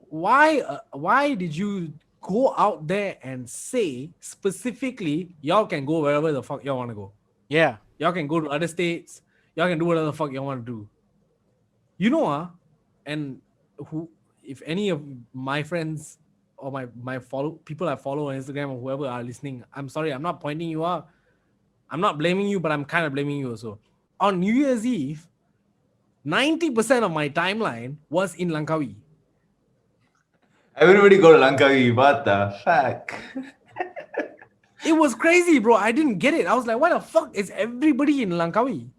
Why did you go out there and say specifically y'all can go wherever the fuck y'all want to go? Yeah. Y'all can go to other states. Y'all can do whatever the fuck y'all want to do. You know, and if any of my friends or my people I follow on Instagram or whoever are listening, I'm sorry, I'm not pointing you out. I'm not blaming you, but I'm kind of blaming you also. On New Year's Eve, 90% of my timeline was in Langkawi. Everybody go to Langkawi. What the fuck? It was crazy, bro. I didn't get it. I was like, why the fuck is everybody in Langkawi?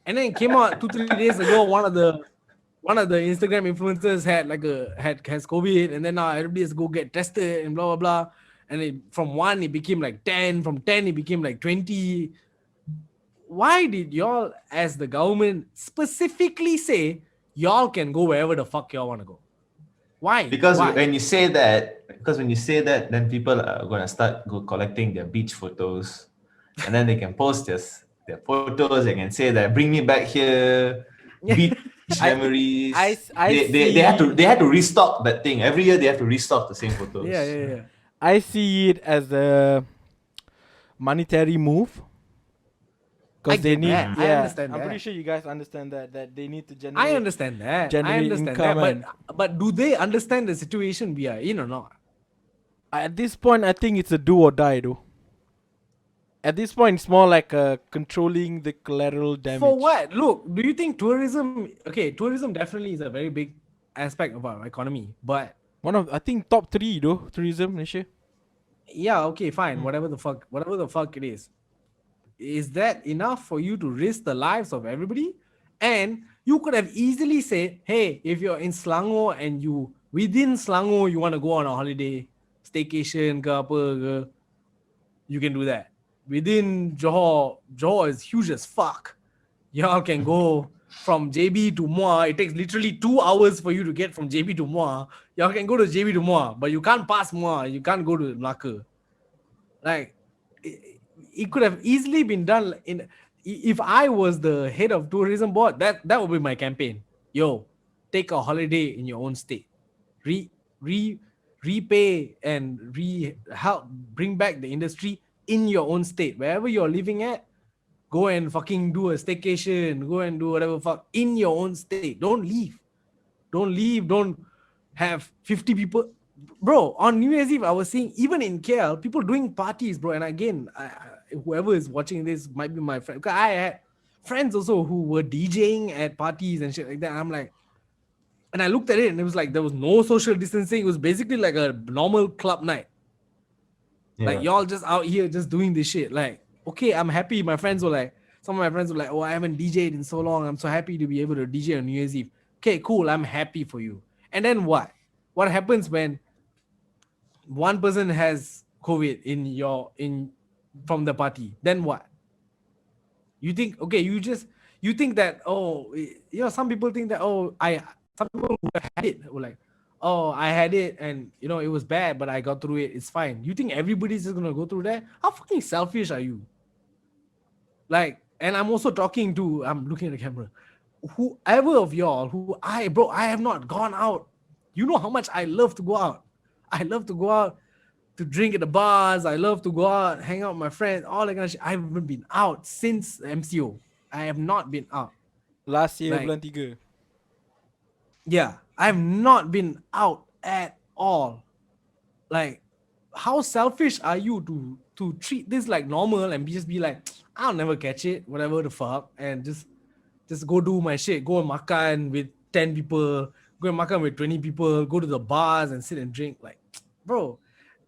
And then it came out 2-3 days ago. One of the Instagram influencers has COVID, and then now everybody has to go get tested and blah blah blah. And from 1 it became like 10. From 10 it became like 20. Why did y'all, as the government, specifically say y'all can go wherever the fuck y'all want to go? Why? Because Why? when you say that, then people are gonna start collecting their beach photos, and then they can post their photos. They can say that bring me back here, beach memories. They had to restock that thing every year. They have to restock the same photos. Yeah. I see it as a monetary move. I Because they get need, that. I understand I'm that. pretty sure you guys understand that they need to generate. I understand that. generate income But do they understand the situation we are in or not? At this point, I think it's a do or die, though. At this point, it's more like controlling the collateral damage. For what? Look, do you think tourism? Okay, tourism definitely is a very big aspect of our economy. But I think top 3 though, tourism, Malaysia. yeah, okay, fine. Whatever the fuck it is. Is that enough for you to risk the lives of everybody? And you could have easily said, hey, if you're in Selangor and within Selangor, you want to go on a holiday, staycation ke apa ke, you can do that. Within Johor is huge as fuck. Y'all can go from JB to Muar. It takes literally 2 hours for you to get from JB to Muar. Y'all can go to JB to Muar, but you can't pass Muar. You can't go to Melaka. Like, it could have easily been done in. If I was the head of tourism board, that would be my campaign. Yo, take a holiday in your own state. Re repay and help bring back the industry in your own state. Wherever you're living at, go and fucking do a staycation. Go and do whatever fuck in your own state. Don't leave. Don't leave. Don't have 50 people. Bro, on New Year's Eve, I was seeing even in KL, people doing parties, bro. And again, whoever is watching this might be my friend. Because I had friends also who were DJing at parties and shit like that. I'm like, and I looked at it and it was like there was no social distancing. It was basically like a normal club night. Like y'all just out here just doing this shit. Like, okay, I'm happy. My friends were like, some of my friends were like, oh, I haven't DJed in so long. I'm so happy to be able to DJ on New Year's Eve. Okay, cool. I'm happy for you. And then what? What happens when one person has COVID from the party? Then what? You think, okay, you think that, oh, some people think that, some people who have had it were like, oh, I had it and it was bad, but I got through it. It's fine. You think everybody's just gonna go through that? How fucking selfish are you? Like, and I'm also talking to, I'm looking at the camera. Whoever of y'all I have not gone out. You know how much I love to go out. I love to go out to drink at the bars. I love to go out, hang out with my friends, all that kind of shit. I haven't been out since MCO. I have not been out. Last year, Like, bulan 3. Yeah, I've not been out at all. Like, how selfish are you to treat this like normal and just be like, I'll never catch it, whatever the fuck, and just go do my shit, go and makan with 10 people, go and makan with 20 people, go to the bars and sit and drink. Like, bro.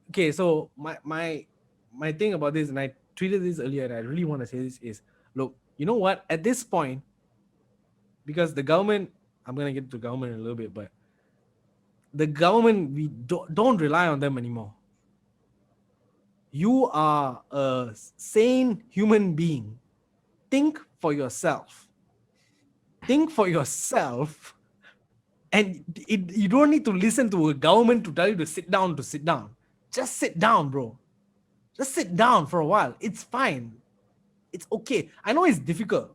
Okay, so my thing about this, and I tweeted this earlier, and I really want to say this is, look, you know what? At this point, because the government, I'm gonna get to government in a little bit, but the government, we don't rely on them anymore. You are a sane human being. Think for yourself. Think for yourself. And you don't need to listen to a government to tell you to sit down. Just sit down, bro. Just sit down for a while. It's fine. It's okay. I know it's difficult.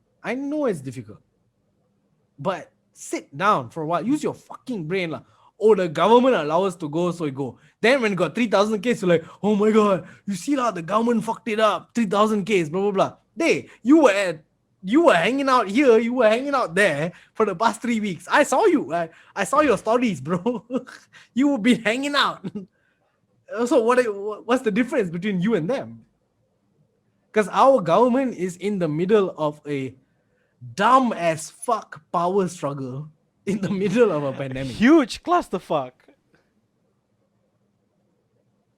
But sit down for a while. Use your fucking brain. Oh, the government allow us to go, so we go. Then when you got 3,000 cases, you're like, oh my God, you see how the government fucked it up. 3,000 cases, blah, blah, blah. Hey, you were hanging out here, you were hanging out there for the past 3 weeks. I saw you. I saw your stories, bro. You've been hanging out. So what's the difference between you and them? Because our government is in the middle of a dumb as fuck power struggle in the middle of a pandemic. Huge clusterfuck.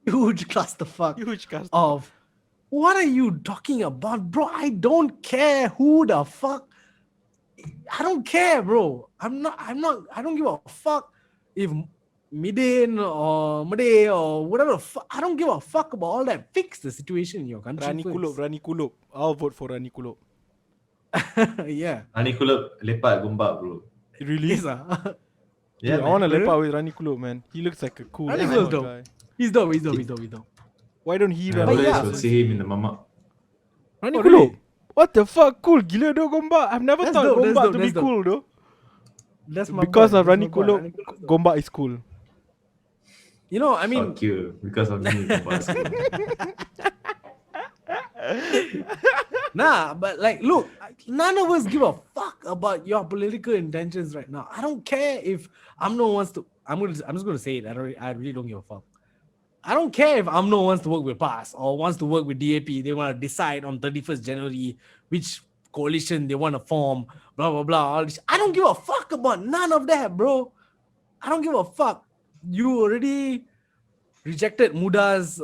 Huge clusterfuck. Huge clusterfuck. Of what are you talking about, bro? I don't care who the fuck. I don't care, bro. I don't give a fuck if Midin or Made or whatever. I don't give a fuck about all that. Fix the situation in your country. Rani Kulop. I'll vote for Rani Kulop. Yeah. Rani Kulop lepak gombak, bro. Really? Yes, Yeah, Dude, I want to lepak with Rani Kulop, man. He looks like a cool Rani guy. Kulop's dope. He's dope. Why don't he I run? always yeah. will see him in the mama. Rani Oh, Kulop. really? What the fuck? Cool. Gila do Gombak. I've never That's thought dope, that's Gombak dope, to be that's dope. cool, though. That's my Because boy, of that's Rani my boy. Kulop, Rani Kulop's dope. Gombak is cool. You know, I mean, Fuck you, because of me, gombak school. nah, but like, look, none of us give a fuck about your political intentions right now. I don't care if AMNO wants to. I'm just gonna say it. I really don't give a fuck. I don't care if AMNO wants to work with PAS or wants to work with DAP. They want to decide on 31st January which coalition they want to form. Blah blah blah. All this. I don't give a fuck about none of that, bro. I don't give a fuck. You already rejected Muda's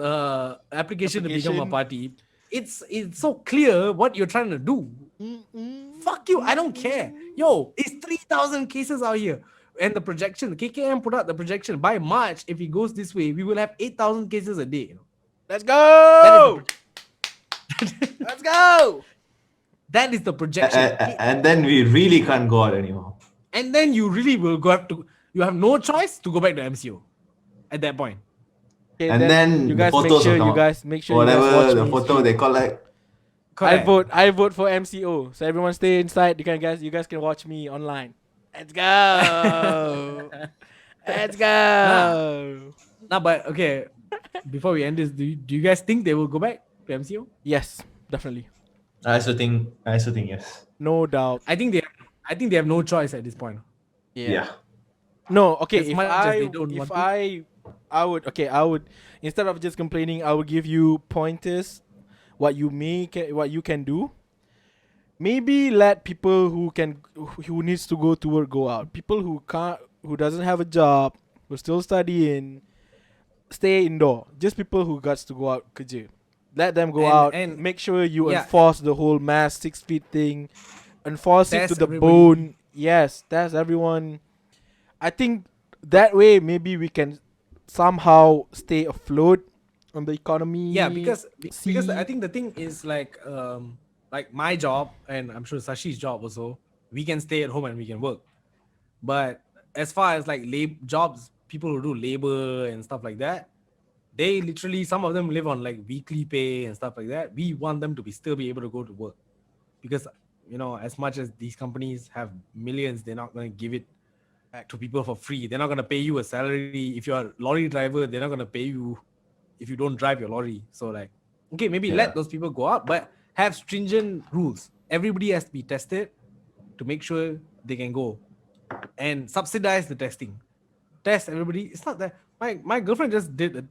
application to become a party. It's so clear what you're trying to do. Fuck you. I don't care. Yo, it's 3,000 cases out here. And the projection, KKM put out the projection by March. If it goes this way, we will have 8,000 cases a day. Let's That is the go. Let's go. that is the projection. And then we really can't go out anymore. And then you really will you have no choice to go back to MCO at that point. Okay, And then you the guys make photos sure will come you out. guys make sure Whatever you guys watch the me photo stream. they collect. Correct. I vote for MCO. So everyone stay inside. You guys can watch me online. Let's go. Let's go. Nah, but okay. Before we end this, do you guys think they will go back to MCO? Yes, definitely. I also think yes. No doubt. I think they have no choice at this point. Yeah. No, okay. As If much as they don't want to. I would instead of just complaining, I would give you pointers, what you can do. Maybe let people who needs to go to work go out. People who doesn't have a job, who still studying, stay indoor. Just people who got to go out kerja. Let them go out. And Make sure you yeah. enforce the whole mask 6 feet thing. Enforce it to Test the everybody. bone. Yes, that's everyone. I think that way maybe we can somehow stay afloat on the economy. Yeah, because See? I think the thing is like my job, and I'm sure Sashi's job also, we can stay at home and we can work. But as far as like jobs, people who do labor and stuff like that, they literally, some of them live on like weekly pay and stuff like that. We want them to still be able to go to work, because as much as these companies have millions, they're not going to give it back to people for free. They're not going to pay you a salary. If you're a lorry driver, they're not going to pay you if you don't drive your lorry. So like, okay, maybe let those people go out, but have stringent rules. Everybody has to be tested to make sure they can go, and subsidize the testing. Test everybody. It's not that my girlfriend just did.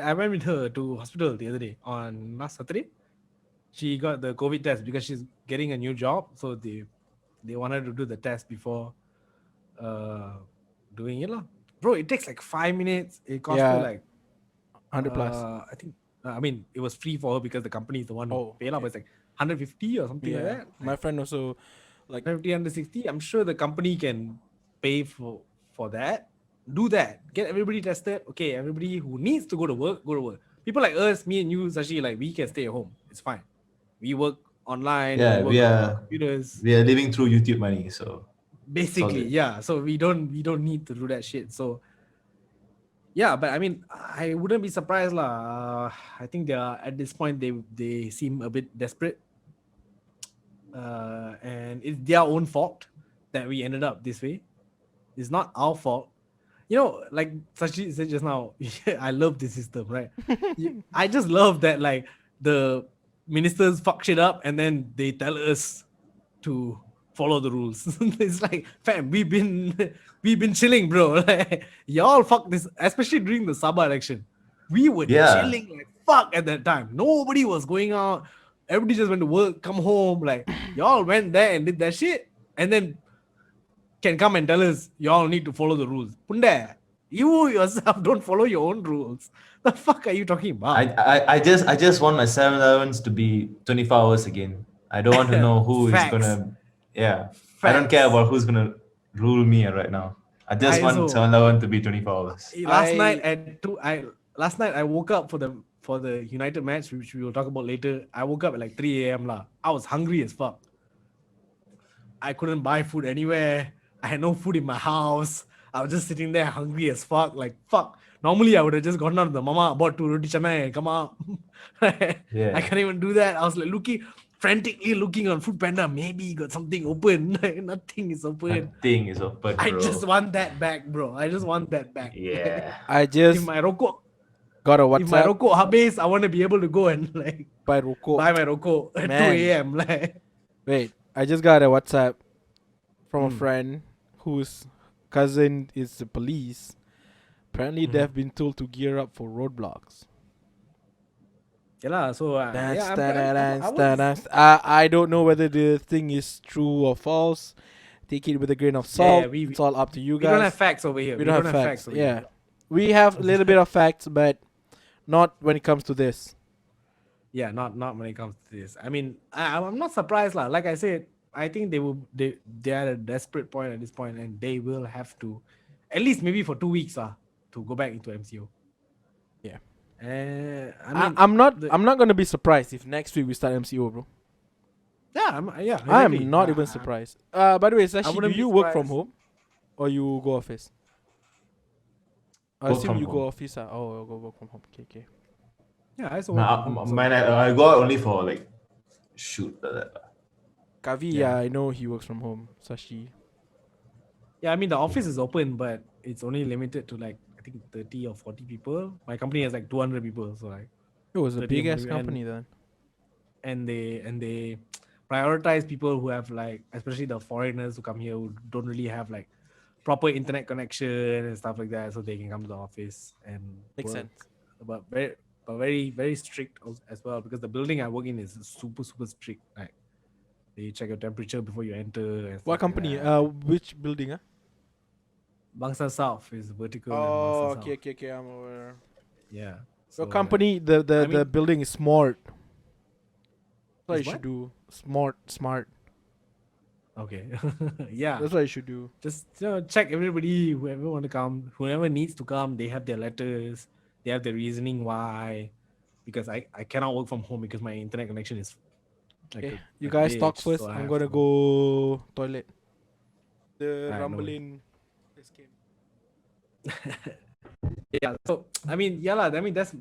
I went with her to hospital the other day on last Saturday. She got the COVID test because she's getting a new job, so they wanted to do the test before doing it lah. Bro, it takes like 5 minutes. It cost her like 100 plus. I think I mean it was free for her because the company is the one who paid lah, but it's like 150 or something like that. My friend also like 150, 160. I'm sure the company can pay for that. Do that. Get everybody tested. Okay, everybody who needs to go to work, go to work. People like us, me and you, Sashi, like we can stay at home. It's fine. We work online. Yeah, we we work on are computers. we are living through YouTube money, so Basically, solid. yeah. So we don't need to do that shit. So yeah, but I mean, I wouldn't be surprised lah. I think they are at this point. They seem a bit desperate, and it's their own fault that we ended up this way. It's not our fault. Like Sashi said just now, I love this system, right? I just love that like the ministers fuck shit up and then they tell us to follow the rules. It's like, fam, we've been chilling, bro. Like, y'all fuck this, especially during the Sabah election. We were chilling like fuck at that time. Nobody was going out. Everybody just went to work, come home. Like, y'all went there and did that shit, and then can come and tell us y'all need to follow the rules. Punde, you yourself don't follow your own rules. The fuck are you talking about? I just want my 7-Elevens to be 24 hours again. I don't want to know who is Facts. gonna. Yeah, I don't care about who's gonna rule me right now. I just want also- 7-Eleven to be 24 hours. Last night I woke up for the United match, which we will talk about later. I woke up at like 3 a.m. lah. I was hungry as fuck. I couldn't buy food anywhere. I had no food in my house. I was just sitting there hungry as fuck. Like fuck. Normally I would have just gone down to the mama, bought 2 roti canai and come up. Yeah. I can't even do that. I was like frantically looking on Food Panda. Maybe got something open. Nothing is open. Nothing is open, bro. I just want that back, bro. I just want that back. Yeah. I If just my rokok got a if my WhatsApp rokok habis, I want to be able to go and like by Roko. buy my rokok at Man. 2 a.m. Like, Wait, I just got a WhatsApp from a friend whose cousin is the police. Apparently, they've been told to gear up for roadblocks. yeah lah. So I don't know whether the thing is true or false. Take it with a grain of salt. we- It's all up to you we don't have guys. facts over here. We don't have facts. over Yeah, here. we have a little bit of facts, but not when it comes to this. Yeah, not when it comes to this. I mean, I'm not surprised lah. Like I said, I think they are at a desperate point at this point, and they will have to, at least maybe for 2 weeks, to go back into MCO. Yeah. I mean, I'm not. the, I'm not gonna be surprised if next week we start MCO, bro. yeah, I exactly. am not even surprised. By the way, Sashi, do wouldn't be you work from surprised. home or you go office? I Work assume from you go home. office. Oh, go work from home. Okay, okay. Yeah, I also My, work from home. So mine, I go out only for like shoot like that. Kavi, Yeah. yeah, I know he works from home. Sashi. yeah, I mean the office is open, but it's only limited to like I think 30 or 40 people. My company has like 200 people, so like It was a 30 or big 40 ass people, company then. and they prioritize people who have like, especially the foreigners who come here who don't really have like proper internet connection and stuff like that, so they can come to the office and Makes work. sense. But very strict as well, because the building I work in is super strict. Like they check your temperature before you enter and What stuff like company? that. Which building? Bangsa South is vertical and Oh, Bangsa okay, South. okay, okay. I'm aware. Yeah. Your So like, company, the I the mean, building is smart. That's what is you should what? do. Smart. Okay. Yeah. That's what you should do. Just check everybody, whoever want to come, whoever needs to come, they have their letters, they have the reasoning why. Because I cannot work from home because my internet connection is like Okay, a you like a guys talk bitch. first. So I I'm have to gonna go. go toilet. The Alright, no worries. rumbling just came. Yeah. So I mean, yeah, lah. I mean that's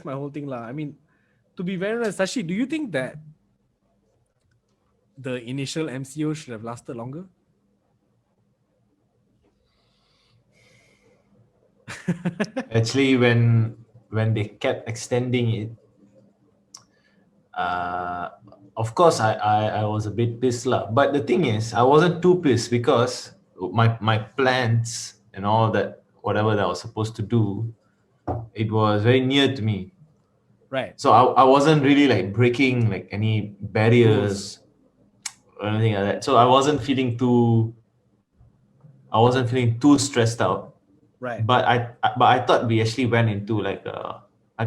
my whole thing, lah. I mean, to be very honest, Sashi, do you think that the initial MCO should have lasted longer? Actually, when they kept extending it, uh, of course I was a bit pissed lah. But the thing is, I wasn't too pissed because my plans and all that, whatever that I was supposed to do, it was very near to me. Right. So I wasn't really like breaking like any Rules. barriers or anything like that. So I wasn't feeling too stressed out. Right. But I thought we actually went into like a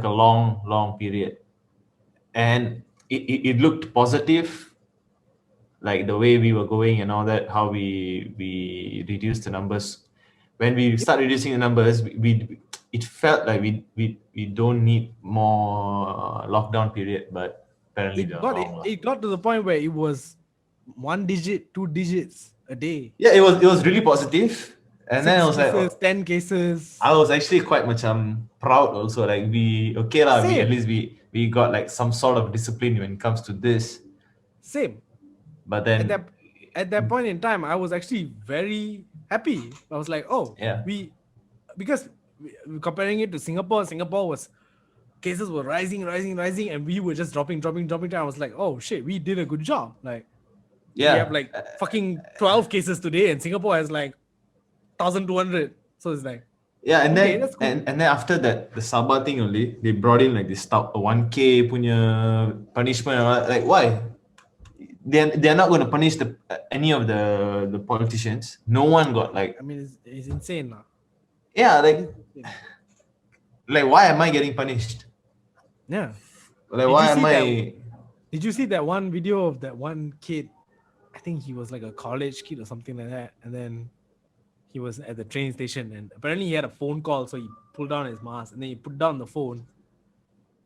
long period, and it looked positive, like the way we were going and all that, how we reduced the numbers. When we Yep. start reducing the numbers, we it felt like we don't need more lockdown period, but apparently they're wrong lah. It got to the point where it was 1 digit, 2 digits a day. Yeah, it was really positive, and then I Six was like, cases, 10 cases. I was actually quite much proud also. Like we okay lah, we at Same. least we got like some sort of discipline when it comes to this. Same. But At then that point in time, I was actually very happy. I was like, oh, yeah, because comparing it to Singapore was cases were rising, and we were just dropping down. I was like, oh shit, we did a good job. Like we have yeah, like fucking 12 cases today, and Singapore has like 1,200. So it's like, yeah. And okay, then that's cool. and then after that, the Sabah thing only, they brought in like this 1K punya punishment and all that. Like why? They're not going to punish any of the politicians. No one got like, I mean, it's insane now. yeah, It is insane. like why am I getting punished? Yeah. Like why am I? Did you see that one video of that one kid? I think he was like a college kid or something like that. And then he was at the train station, and apparently he had a phone call. So he pulled down his mask, and then he put down the phone,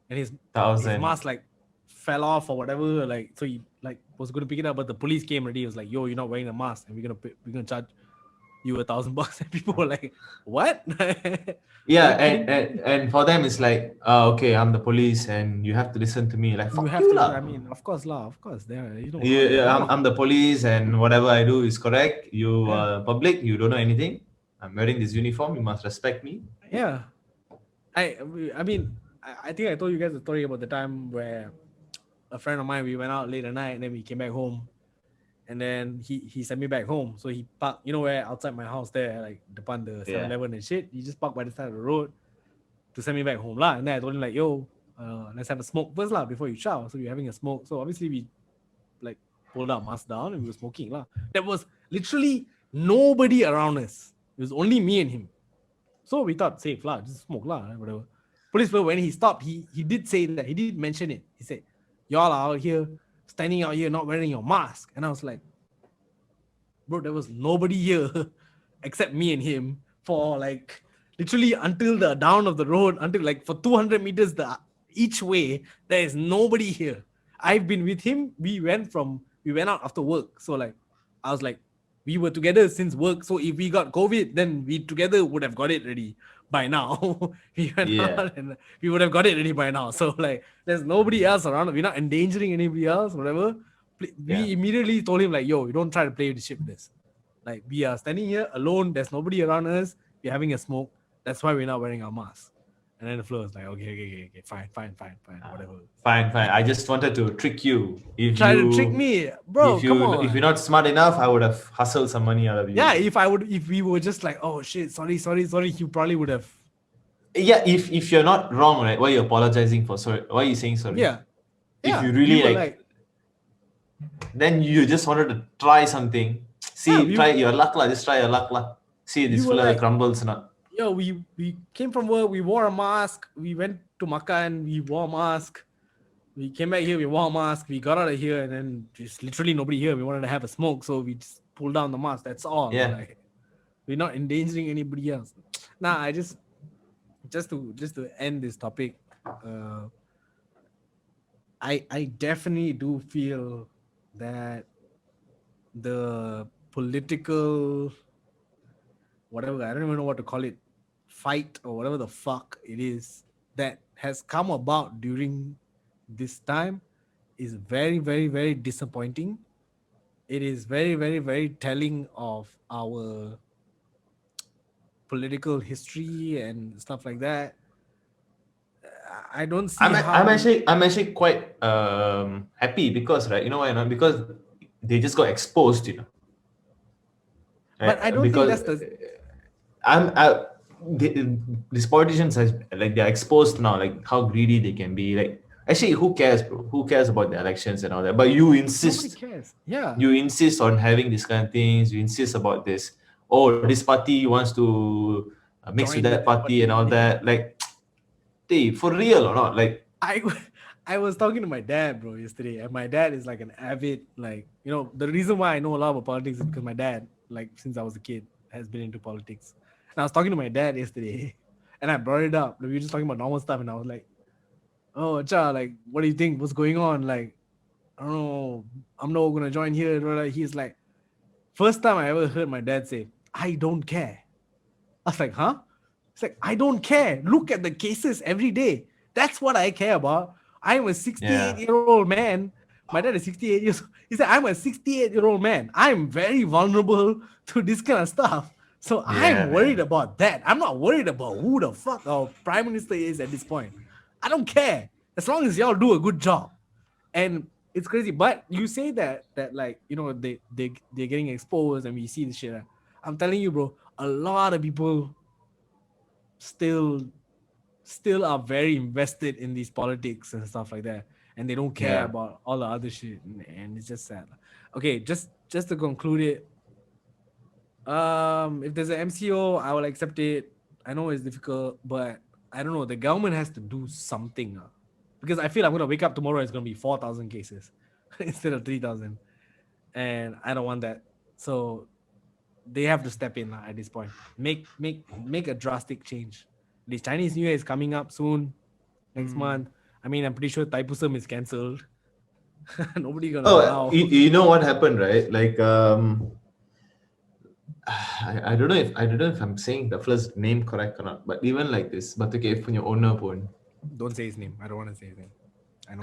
and his 1,000. mask like fell off or whatever. Like, so he like was going to pick it up, but the police came already. He was like, "Yo, you're not wearing a mask, and we're gonna charge you $1,000." And people were like, "What?" Yeah, Are you kidding me? and for them it's like, okay, I'm the police and you have to listen to me. Like You fuck have you to. I lah. mean, of course, lah. Of course, there. You know how Yeah, they are. yeah, You I'm, know I'm the police and whatever I do is correct. You Yeah. are public, you don't know anything. I'm wearing this uniform, you must respect me. Yeah. I mean, I think I told you guys the story about the time where a friend of mine, we went out late at night and then we came back home, and then he sent me back home. So he parked, where outside my house there, like depan the 7-Eleven and shit. He just parked by the side of the road to send me back home lah. And then I told him like, yo, let's have a smoke first lah before you shower. So we're having a smoke. So obviously we like pulled our mask down and we were smoking lah. There was literally nobody around us. It was only me and him. So we thought safe lah, just smoke lah, whatever. Police, when he stopped, he did say that, he did mention it. He said, y'all are out here standing out here not wearing your mask. And I was like, bro, there was nobody here except me and him for like literally until the down of the road, until like for 200 meters each way. There is nobody here. I've been with him. We went out after work. So like, I was like, we were together since work. So if we got COVID, then we together would have got it ready by now. We went out and we would have got it ready by now. So like, there's nobody else around. We're not endangering anybody else, whatever. We immediately told him like, yo, you don't try to play with the ship with this. Like, we are standing here alone. There's nobody around us. We're having a smoke. That's why we're not wearing our masks. And then the floor was like, okay, fine, whatever. Fine. I just wanted to trick you. Try to trick me, bro. Come on. If you're not smart enough, I would have hustled some money out of you. Yeah, if we were just like, oh shit, sorry, you probably would have. Yeah, if you're not wrong, right? Why are you apologizing for? Sorry, why are you saying sorry? Yeah. If you really then you just wanted to try something. Try your luck lah. Just try your luck lah. See this fella crumbles or not. Yo, we came from work, we wore a mask, we went to Makan, we wore a mask, we came back here, we wore a mask, we got out of here, and then just literally nobody here. We wanted to have a smoke, so we just pulled down the mask. That's all. Yeah. Like, we're not endangering anybody else. Nah, I just to end this topic, I definitely do feel that the political, whatever, I don't even know what to call it, fight or whatever the fuck it is that has come about during this time is very, very, very disappointing. It is very, very, very telling of our political history and stuff like that. I don't see I'm actually quite happy because, right, you know why not? Because they just got exposed, you know. But I don't think that's these politicians they're exposed now, like how greedy they can be. Like, actually, who cares, bro? Who cares about the elections and all that? But you insist. Nobody cares. Yeah. You insist on having these kind of things. You insist about this. Oh, this party wants to mix with that party and all that. Like, for real or not? Like, I was talking to my dad, bro, yesterday, and my dad is like an avid, like, you know, the reason why I know a lot about politics is because my dad, like, since I was a kid, has been into politics. And I was talking to my dad yesterday, and I brought it up. We were just talking about normal stuff, and I was like, oh, Cha, like, what do you think? What's going on? Like, I don't know. I'm not going to join here. He's like, first time I ever heard my dad say, I don't care. I was like, huh? It's like, I don't care. Look at the cases every day. That's what I care about. I'm a 68-year-old man. My dad is 68 years old. He said, I'm a 68-year-old man. I'm very vulnerable to this kind of stuff. So I'm worried about that. I'm not worried about who the fuck our prime minister is at this point. I don't care. As long as y'all do a good job. And it's crazy. But you say that like, you know, they're getting exposed and we see this shit. I'm telling you, bro, a lot of people still are very invested in these politics and stuff like that, and they don't care about all the other shit, and it's just sad. Okay, just to conclude it, if there's an MCO, I will accept it. I know it's difficult, but I don't know, the government has to do something because I feel I'm gonna wake up tomorrow, it's gonna be 4,000 cases instead of 3,000, and I don't want that. So they have to step in at this point. Make a drastic change. The Chinese New Year is coming up soon, next month. I mean, I'm pretty sure Thaipusam is cancelled. Nobody gonna allow. You know what happened, right? Like, I don't know if I'm saying the first name correct or not, but even like this, but okay, if your owner phone. Don't say his name. I don't want to say his name.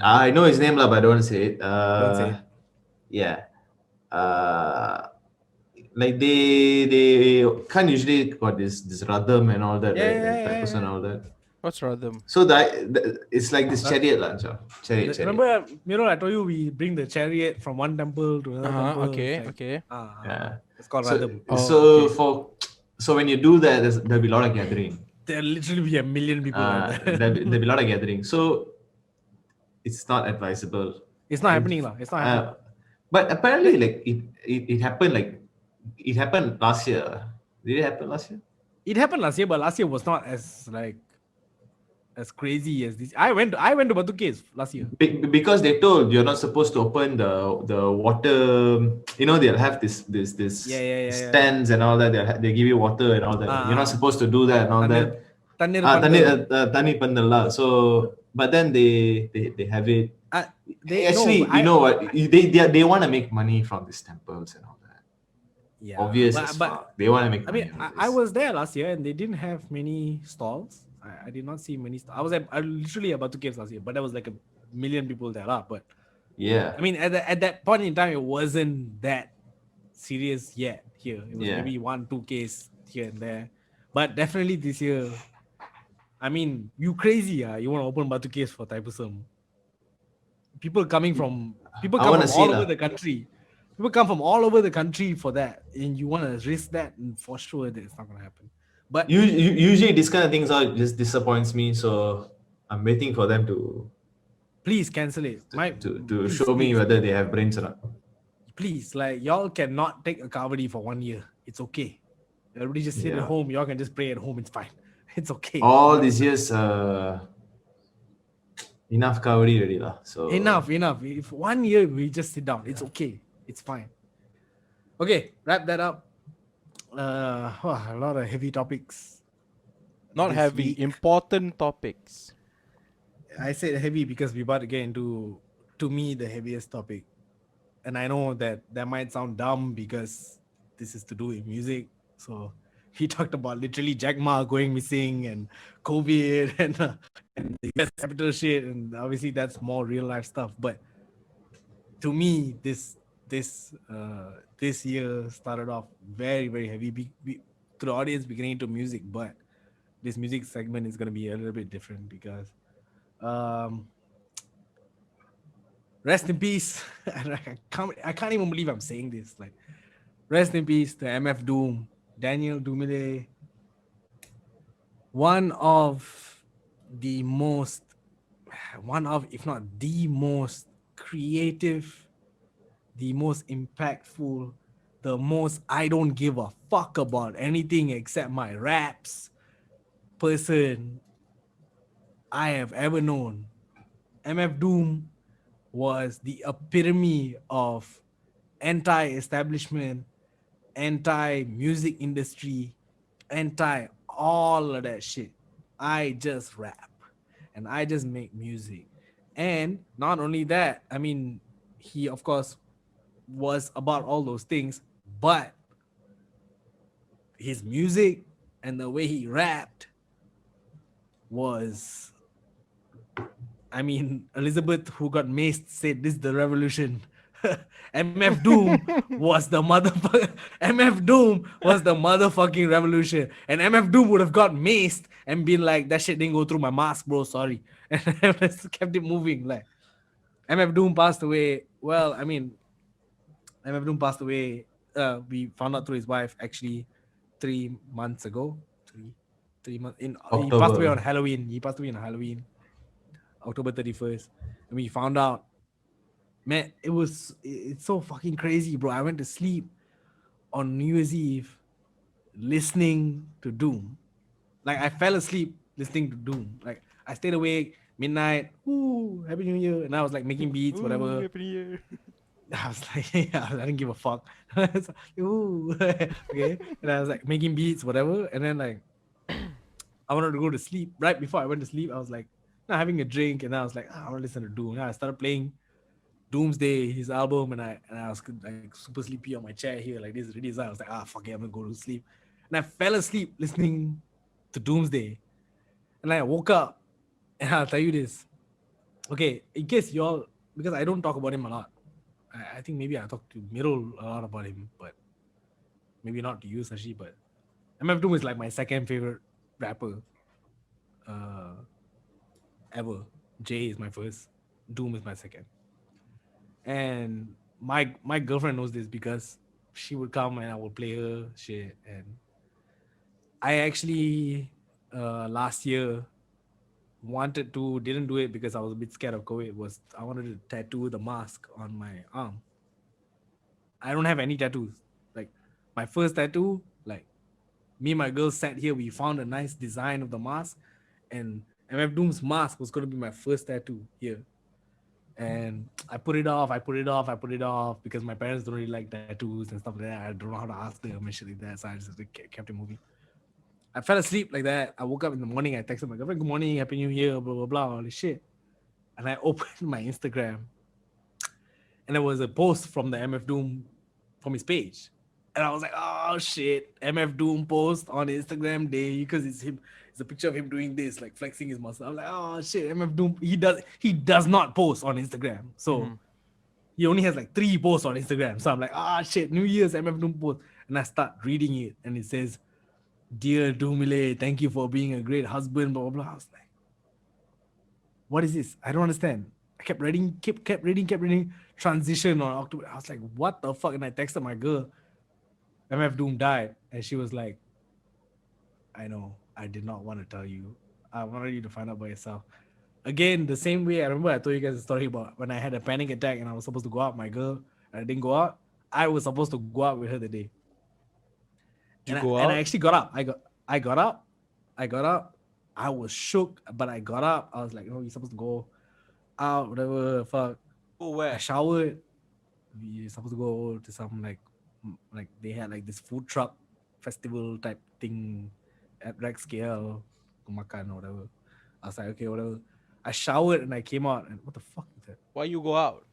I know his name, but I don't want to say it. Don't say it. Yeah. Like they can't usually got this radham and all that, right? And all that. What's radham? So it's like this chariot lah, chariot. Remember, I told you we bring the chariot from one temple to another temple. Okay. It's called radham. So when you do that, there'll be a lot of gathering. There'll literally be a million people. There'll be a lot of gathering. So it's not advisable. It's not happening lah. It's not happening. But apparently, like it happened. Like it happened last year. Did it happen last year? It happened last year, but last year was not as like as crazy as this. I went to Batu Caves last year. Because they told you're not supposed to open the water. You know, they'll have this Yeah. stands and all that. They give you water and all that. You're not Ah, supposed to do that and all Tanir that. Tanir Tani Pandal. tani pandal lah. So, but then they have it. They no, Actually, you know what? They want to make money from these temples and all that. yeah, Obvious as but fuck. They want to make I money mean, on I this. was there last year and they didn't have many stalls. I did not see many. I literally about to caves last year, but there was like a million people there, lah. But Yeah, I mean, at that point in time, it wasn't that serious yet. Here, it was yeah. maybe 1-2 case here and there, but definitely this year. I mean, you crazy, You want to open Batu Caves for Taipusam? People I come want to from see all over lah. the country. People come from all over the country for that, and you want to risk that, and for sure that it's not gonna happen. But Usually these kind of things are just disappoints me. So I'm waiting for them please cancel it. to Please, show me please, whether they have brains or not. please, like y'all cannot take a kavadi for 1 year. It's okay. Everybody just sit at Yeah. home. Y'all can just pray at home. It's fine. It's okay. All these years, enough kavadi already lah. So Enough. If 1 year we just sit down, it's okay. It's fine. Okay, wrap that up. A lot of heavy topics. Not this heavy, week. important topics. I said heavy because we about to get into, to me, the heaviest topic. And I know that might sound dumb because this is to do with music. So he talked about literally Jack Ma going missing and COVID and the US capital shit. And obviously that's more real life stuff. But to me, this year started off very, very heavy. To the audience, beginning to music, but this music segment is going to be a little bit different because rest in peace. I can't even believe I'm saying this. Like, rest in peace to MF Doom, Daniel Dumile, if not the most creative, the most impactful, the most I don't give a fuck about anything except my raps person I have ever known. MF Doom was the epitome of anti-establishment, anti-music industry, anti all of that shit. I just rap and I just make music. And not only that, I mean, he of course was about all those things, but his music and the way he rapped was, I mean, Elizabeth, who got maced, said this is the revolution. MF Doom was the motherfucking revolution. And MF Doom would have got maced and been like, that shit didn't go through my mask, bro. Sorry. And just kept it moving. Like, MF Doom passed away. Well, I mean, MF Doom passed away. We found out through his wife actually 3 months ago. 3 months in. He passed away on Halloween. October 31st. And we found out, man, it's so fucking crazy, bro. I went to sleep on New Year's Eve listening to Doom. Like, I fell asleep listening to Doom. Like, I stayed awake midnight. Ooh, Happy New Year. And I was like making beats, whatever. Happy New Year. I was like, yeah, I didn't give a fuck. Like, ooh, okay. And I was like making beats, whatever. And then like, I wanted to go to sleep. Right before I went to sleep, I was like, having a drink, and I was like, I want to listen to Doom. And I started playing Doomsday, his album, and I was like super sleepy on my chair here, like this really is. I was like, fuck it, I'm gonna go to sleep. And I fell asleep listening to Doomsday. And I woke up, and I'll tell you this. Okay, in case y'all, because I don't talk about him a lot. I think maybe I talk to Mirul a lot about him, but maybe not to you, Sashi. But MF Doom is like my second favorite rapper ever. Jay is my first. Doom is my second. And my girlfriend knows this because she would come and I would play her shit. And I actually last year didn't do it because I was a bit scared of COVID. I wanted to tattoo the mask on my arm. I don't have any tattoos. Like, my first tattoo, like, me and my girl sat here, we found a nice design of the mask, and MF Doom's mask was gonna be my first tattoo here. And I put it off, because my parents don't really like tattoos and stuff like that. I don't know how to ask them and shit like that. So I just kept it moving. I fell asleep like that. I woke up in the morning. I texted my girlfriend, "Good morning, Happy New Year, blah blah blah, all this shit." And I opened my Instagram, and there was a post from the MF Doom from his page, and I was like, "Oh shit, MF Doom post on Instagram day," because it's him. It's a picture of him doing this, like flexing his muscle. I'm like, "Oh shit, MF Doom." He does not post on Instagram, so he only has like 3 posts on Instagram. So I'm like, "Ah shit, New Year's MF Doom post," and I start reading it, and it says, "Dear Doomile, thank you for being a great husband," blah, blah, blah. I was like, what is this? I don't understand. I kept reading, kept reading. Transition on October. I was like, what the fuck? And I texted my girl, MF Doom died. And she was like, I know. I did not want to tell you. I wanted you to find out by yourself. Again, the same way I remember I told you guys a story about when I had a panic attack and I was supposed to go out with my girl and I didn't go out. I was supposed to go out with her the day. Did you And go and out? I actually got up. I got up. I was shook, but I got up. I was like, you're supposed to go out, whatever, fuck. Oh, I where? showered. We supposed to go to some like they had like this food truck festival type thing at Rex KL, makan or whatever. I was like, okay, whatever. I showered and I came out and what the fuck is that? Why you go out?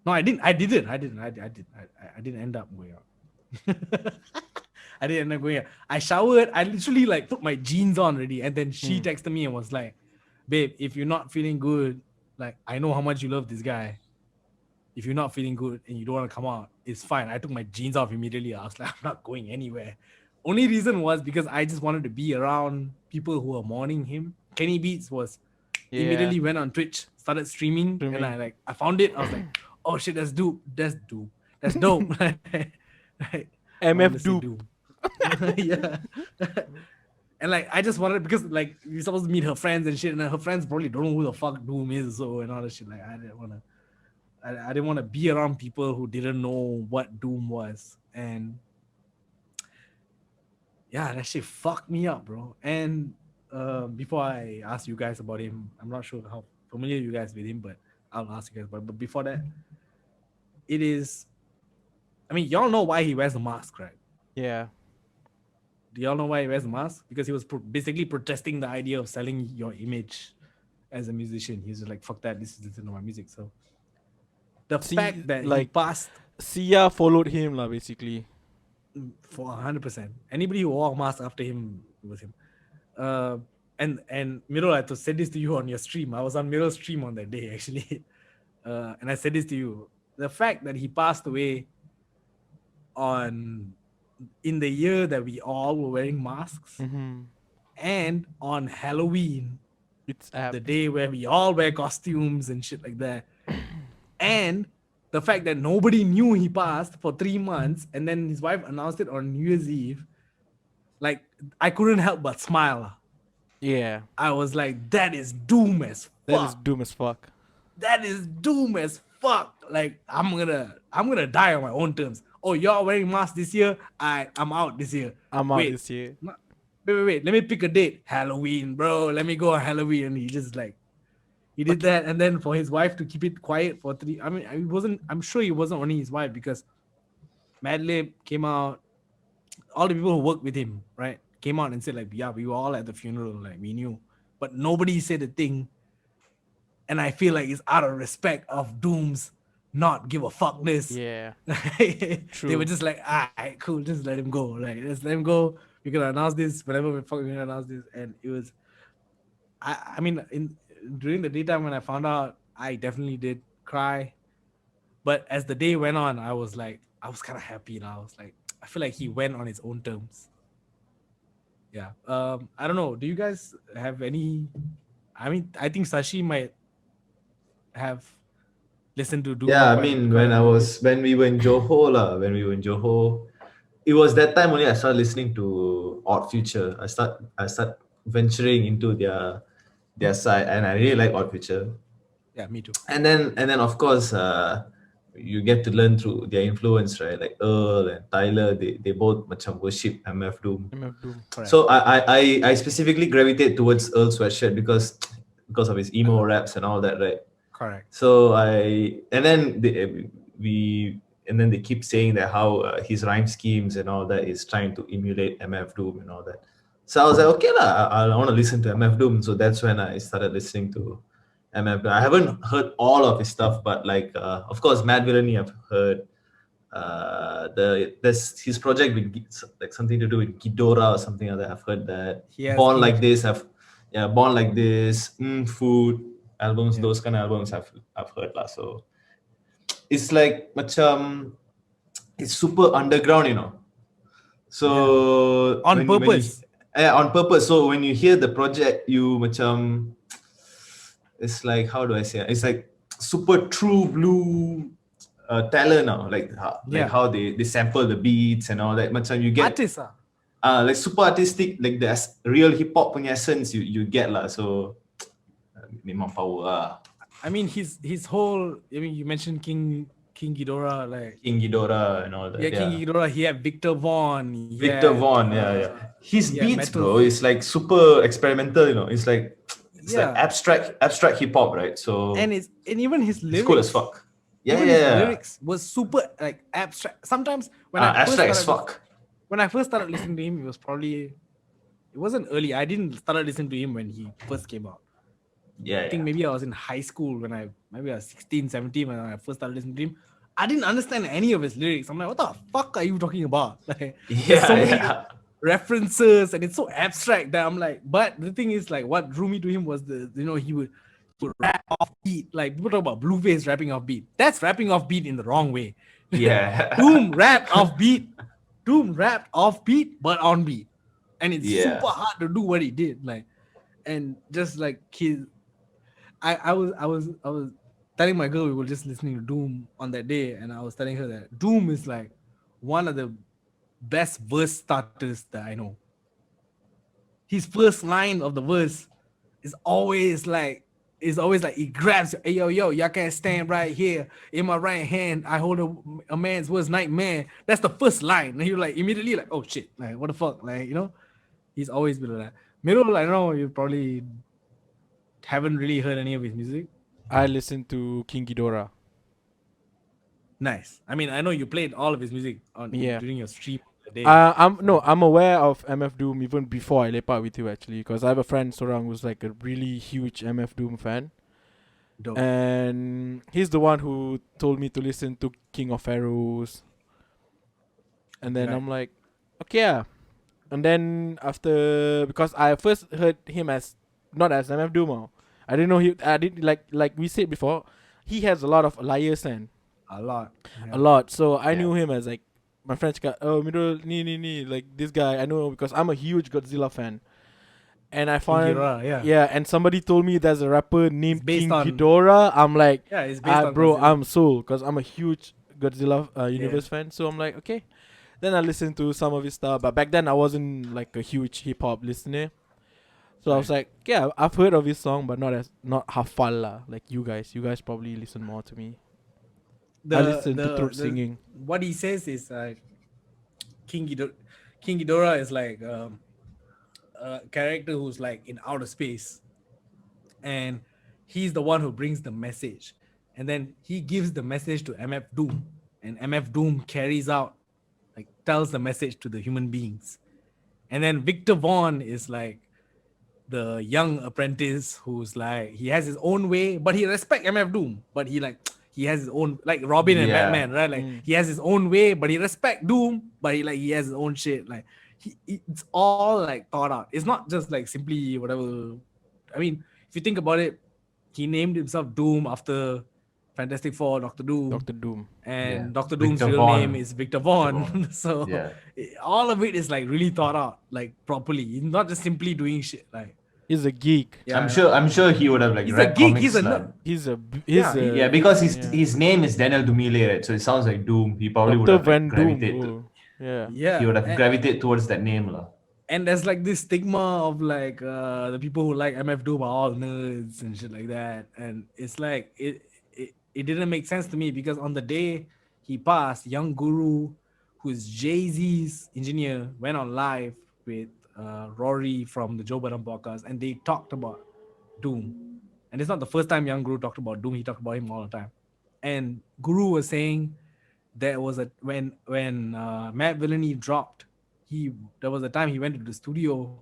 No, I didn't. I didn't end up going out. I didn't end up going out. I showered. I literally like put my jeans on already, and then she texted me and was like, "Babe, if you're not feeling good, like I know how much you love this guy. If you're not feeling good and you don't want to come out, it's fine." I took my jeans off immediately. I was like, I'm not going anywhere. Only reason was because I just wanted to be around people who were mourning him. Kenny Beats was immediately went on Twitch, started streaming, and I found it. I was like, oh shit, that's dope. That's dope. That's dope. Like, MF Doom. Yeah. And like I just wanted, because like you're supposed to meet her friends and shit, and her friends probably don't know who the fuck Doom is, so and all that shit. Like I didn't want to be around people who didn't know what Doom was. And yeah, that shit fucked me up, bro. And before I ask you guys about him, I'm not sure how familiar you guys with him, but I'll ask you guys. But before that, it is, I mean, y'all know why he wears a mask, right? Yeah. Do y'all know why he wears a mask? Because he was basically protesting the idea of selling your image as a musician. He's just like, fuck that, this is listen to my music. So the fact that he passed, Sia followed him lah, basically. for 100%. Anybody who wore a mask after him was him. And Miro, I had to say this to you on your stream. I was on Miro's stream on that day actually, and I said this to you. The fact that he passed away in the year that we all were wearing masks, and on Halloween, It's apt. the day where we all wear costumes and shit like that, and the fact that nobody knew he passed for 3 months, and then his wife announced it on New Year's Eve, like I couldn't help but smile. Yeah. I was like, that is doom as fuck. That is doom as fuck. That is doom as fuck. Like I'm gonna die on my own terms. Oh, y'all wearing masks this year? I'm out this year. I'm out this year. Wait. Let me pick a date. Halloween, bro. Let me go on Halloween. And he just like, he did that. And then for his wife to keep it quiet for 3, I mean, I'm sure he wasn't only his wife, because Madlib came out, all the people who worked with him, right, came out and said like, yeah, we were all at the funeral, like we knew, but nobody said a thing. And I feel like it's out of respect of Doom's not give a fuckness. Yeah. They were just like, all right, cool, just let him go. Like, let's let him go. We're gonna announce this whenever we're gonna announce this. And it was, I mean, during the daytime when I found out, I definitely did cry. But as the day went on, I was kind of happy now. I was like, I feel like he went on his own terms. Yeah. I don't know. Do you guys have any? I mean, I think Sashi might have listened to Doom. Yeah, I mean, when we were in Johor, it was that time only I started listening to Odd Future. I start venturing into their side, and I really like Odd Future. Yeah, me too. And then of course, you get to learn through their influence, right? Like Earl and Tyler, they both macam worship MF Doom. MF Doom. Correct. So I specifically gravitate towards Earl Sweatshirt because of his emo raps and all that, right? Correct. So and then they keep saying that how his rhyme schemes and all that is trying to emulate MF Doom and all that. So I was like, okay lah, I want to listen to MF Doom. So that's when I started listening to MF Doom. I haven't heard all of his stuff, but like of course Mad Villainy I've heard. There's his project with like something to do with Ghidorah or something like that. I've heard that. He has Born emo- Like This. Born Like This. Food albums. Yeah. Those kind of albums I've heard lah. So it's like it's super underground, you know. So On purpose. On purpose. So when you hear the project, you it's like, how do I say it? It's like super true blue talent now, like how they sample the beats and all that. Macam you get Artist. like super artistic, like the real hip hop punya essence you get lah. So memang power lah. I mean, his whole. I mean, you mentioned King Ghidorah, like King Ghidorah and all that. yeah, King Ghidorah. He had Victor Vaughn. His His beats, metal. bro, is like super experimental. You know, it's like Yeah. like abstract hip hop, right? So and even his it's lyrics. cool as fuck. Even his lyrics was super like abstract. Sometimes when abstract as fuck. When I first started listening to him, it wasn't early. I didn't start listening to him when he first came out. I think maybe I was in high school maybe I was 16, 17 when I first started listening to him. I didn't understand any of his lyrics. I'm like, what the fuck are you talking about? Like, there's so many references and it's so abstract that I'm like, but the thing is, like, what drew me to him was he would rap off beat. Like, people talk about Blueface rapping off beat. That's rapping off beat in the wrong way. Yeah. Doom rapped off beat. Doom rapped off beat, but on beat. And it's super hard to do what he did. Like, and just like I was telling my girl we were just listening to Doom on that day, and I was telling her that Doom is like one of the best verse starters that I know. His first line of the verse is always like he grabs you. Hey, yo, y'all can't stand right here. In my right hand, I hold a man's worst nightmare. That's the first line. And you're like immediately like, oh shit, like what the fuck? Like, he's always been like that. Middle, I don't know, you probably haven't really heard any of his music. I listened to King Ghidorah. Nice. I mean, I know you played all of his music during your stream the day. I'm aware of MF Doom even before I lepak with you actually, because I have a friend Sorang who's like a really huge MF Doom fan. Dope. And he's the one who told me to listen to King of Pharaohs. And then I'm like, okay, yeah. And then after, because I first heard him as not as MF Doom. I didn't know I didn't like we said before, he has a lot of alias and a lot. So I knew him as like my friends got Middle like this guy I know because I'm a huge Godzilla fan. And I found and somebody told me there's a rapper named King Ghidorah. I'm like, it's based on bro, Godzilla. I'm sold because I'm a huge Godzilla universe fan. So I'm like, okay. Then I listened to some of his stuff, but back then I wasn't like a huge hip hop listener. So I was like, yeah, I've heard of his song, but not hafal lah. Like you guys probably listen more to me. I listen to throat singing. What he says is King Ghidorah is like a character who's like in outer space, and he's the one who brings the message, and then he gives the message to MF Doom, and MF Doom carries out, like tells the message to the human beings, and then Victor Vaughn is like the young apprentice who's like he has his own way, but he respects MF Doom, but he has his own, like Robin and Batman, right? Like he has his own way, but he respects Doom, but he has his own shit. Like it's all like thought out. It's not just like simply whatever. I mean, if you think about it, he named himself Doom after Fantastic Four, Doctor Doom. And Doctor Doom's real name is Victor Vaughn. So all of it is like really thought out, like properly. He's not just simply doing shit. Like he's a geek. Yeah. I'm sure he would have like he's read a geek. comics. Because his name is Daniel Dumile, right? So it sounds like Doom. He probably would have like, gravitated. He would have gravitated towards that name, lah. And there's like this stigma of like the people who like MF Doom are all nerds and shit like that. And it's like it it didn't make sense to me because on the day he passed, young Guru, who's Jay-Z's engineer, went on live with Rory from the Joe Budden podcast, and they talked about Doom. And it's not the first time young Guru talked about Doom. He talked about him all the time. And Guru was saying there was a when Matt Villainy dropped, there was a time he went to the studio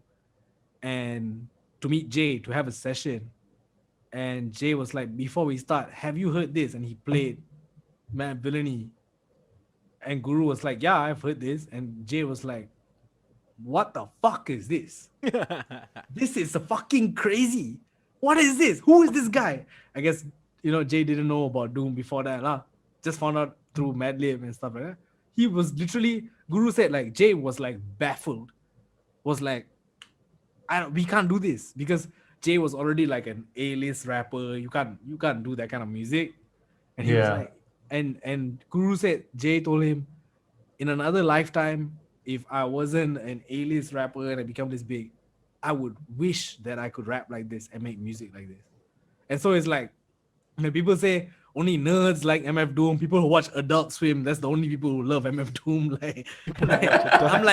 and to meet Jay to have a session. And Jay was like, before we start, have you heard this? And he played Matt Villainy. And Guru was like, yeah, I've heard this. And Jay was like, what the fuck is this? This is a fucking crazy. What is this? Who is this guy? I guess, Jay didn't know about Doom before that. Just found out through Madlib and stuff like that. He was literally, Guru said, like, Jay was like baffled. Was like, we can't do this because Jay was already like an A-list rapper. You can't do that kind of music. And he was like, and Guru said Jay told him, in another lifetime, if I wasn't an A-list rapper and I become this big, I would wish that I could rap like this and make music like this. And so it's like, when people say only nerds like MF Doom, people who watch Adult Swim, that's the only people who love MF Doom. I'm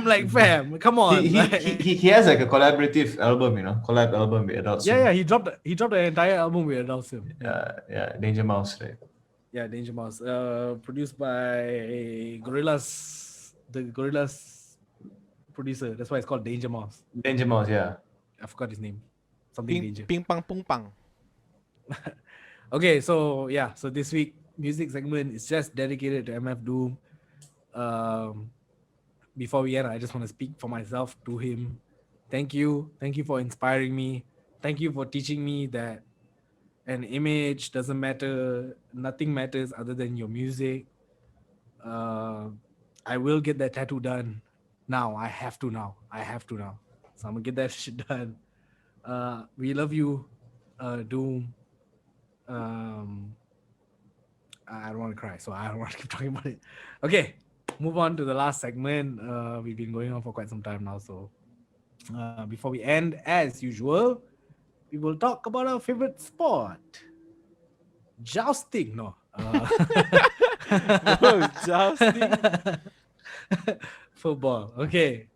like, fam, come on. He has like a collaborative album, collab album with Adult Swim. Yeah, he dropped an entire album with Adult Swim. Yeah, Danger Mouse, right? Yeah, Danger Mouse. Produced by Gorillaz, the Gorillaz producer. That's why it's called Danger Mouse. Danger Mouse, yeah. I forgot his name. Something Danger. Ping pang pung pang. Okay, so this week music segment is just dedicated to MF Doom. Before we end, I just want to speak for myself to him. Thank you for inspiring me. Thank you for teaching me that an image doesn't matter. Nothing matters other than your music. I will get that tattoo done now. I have to now. So I'm gonna get that shit done. We love you, Doom. I don't want to cry, so I don't want to keep talking about it. Okay, move on to the last segment. We've been going on for quite some time now, so before we end, as usual, we will talk about our favorite sport. Jousting, no. Jousting. Football. Okay.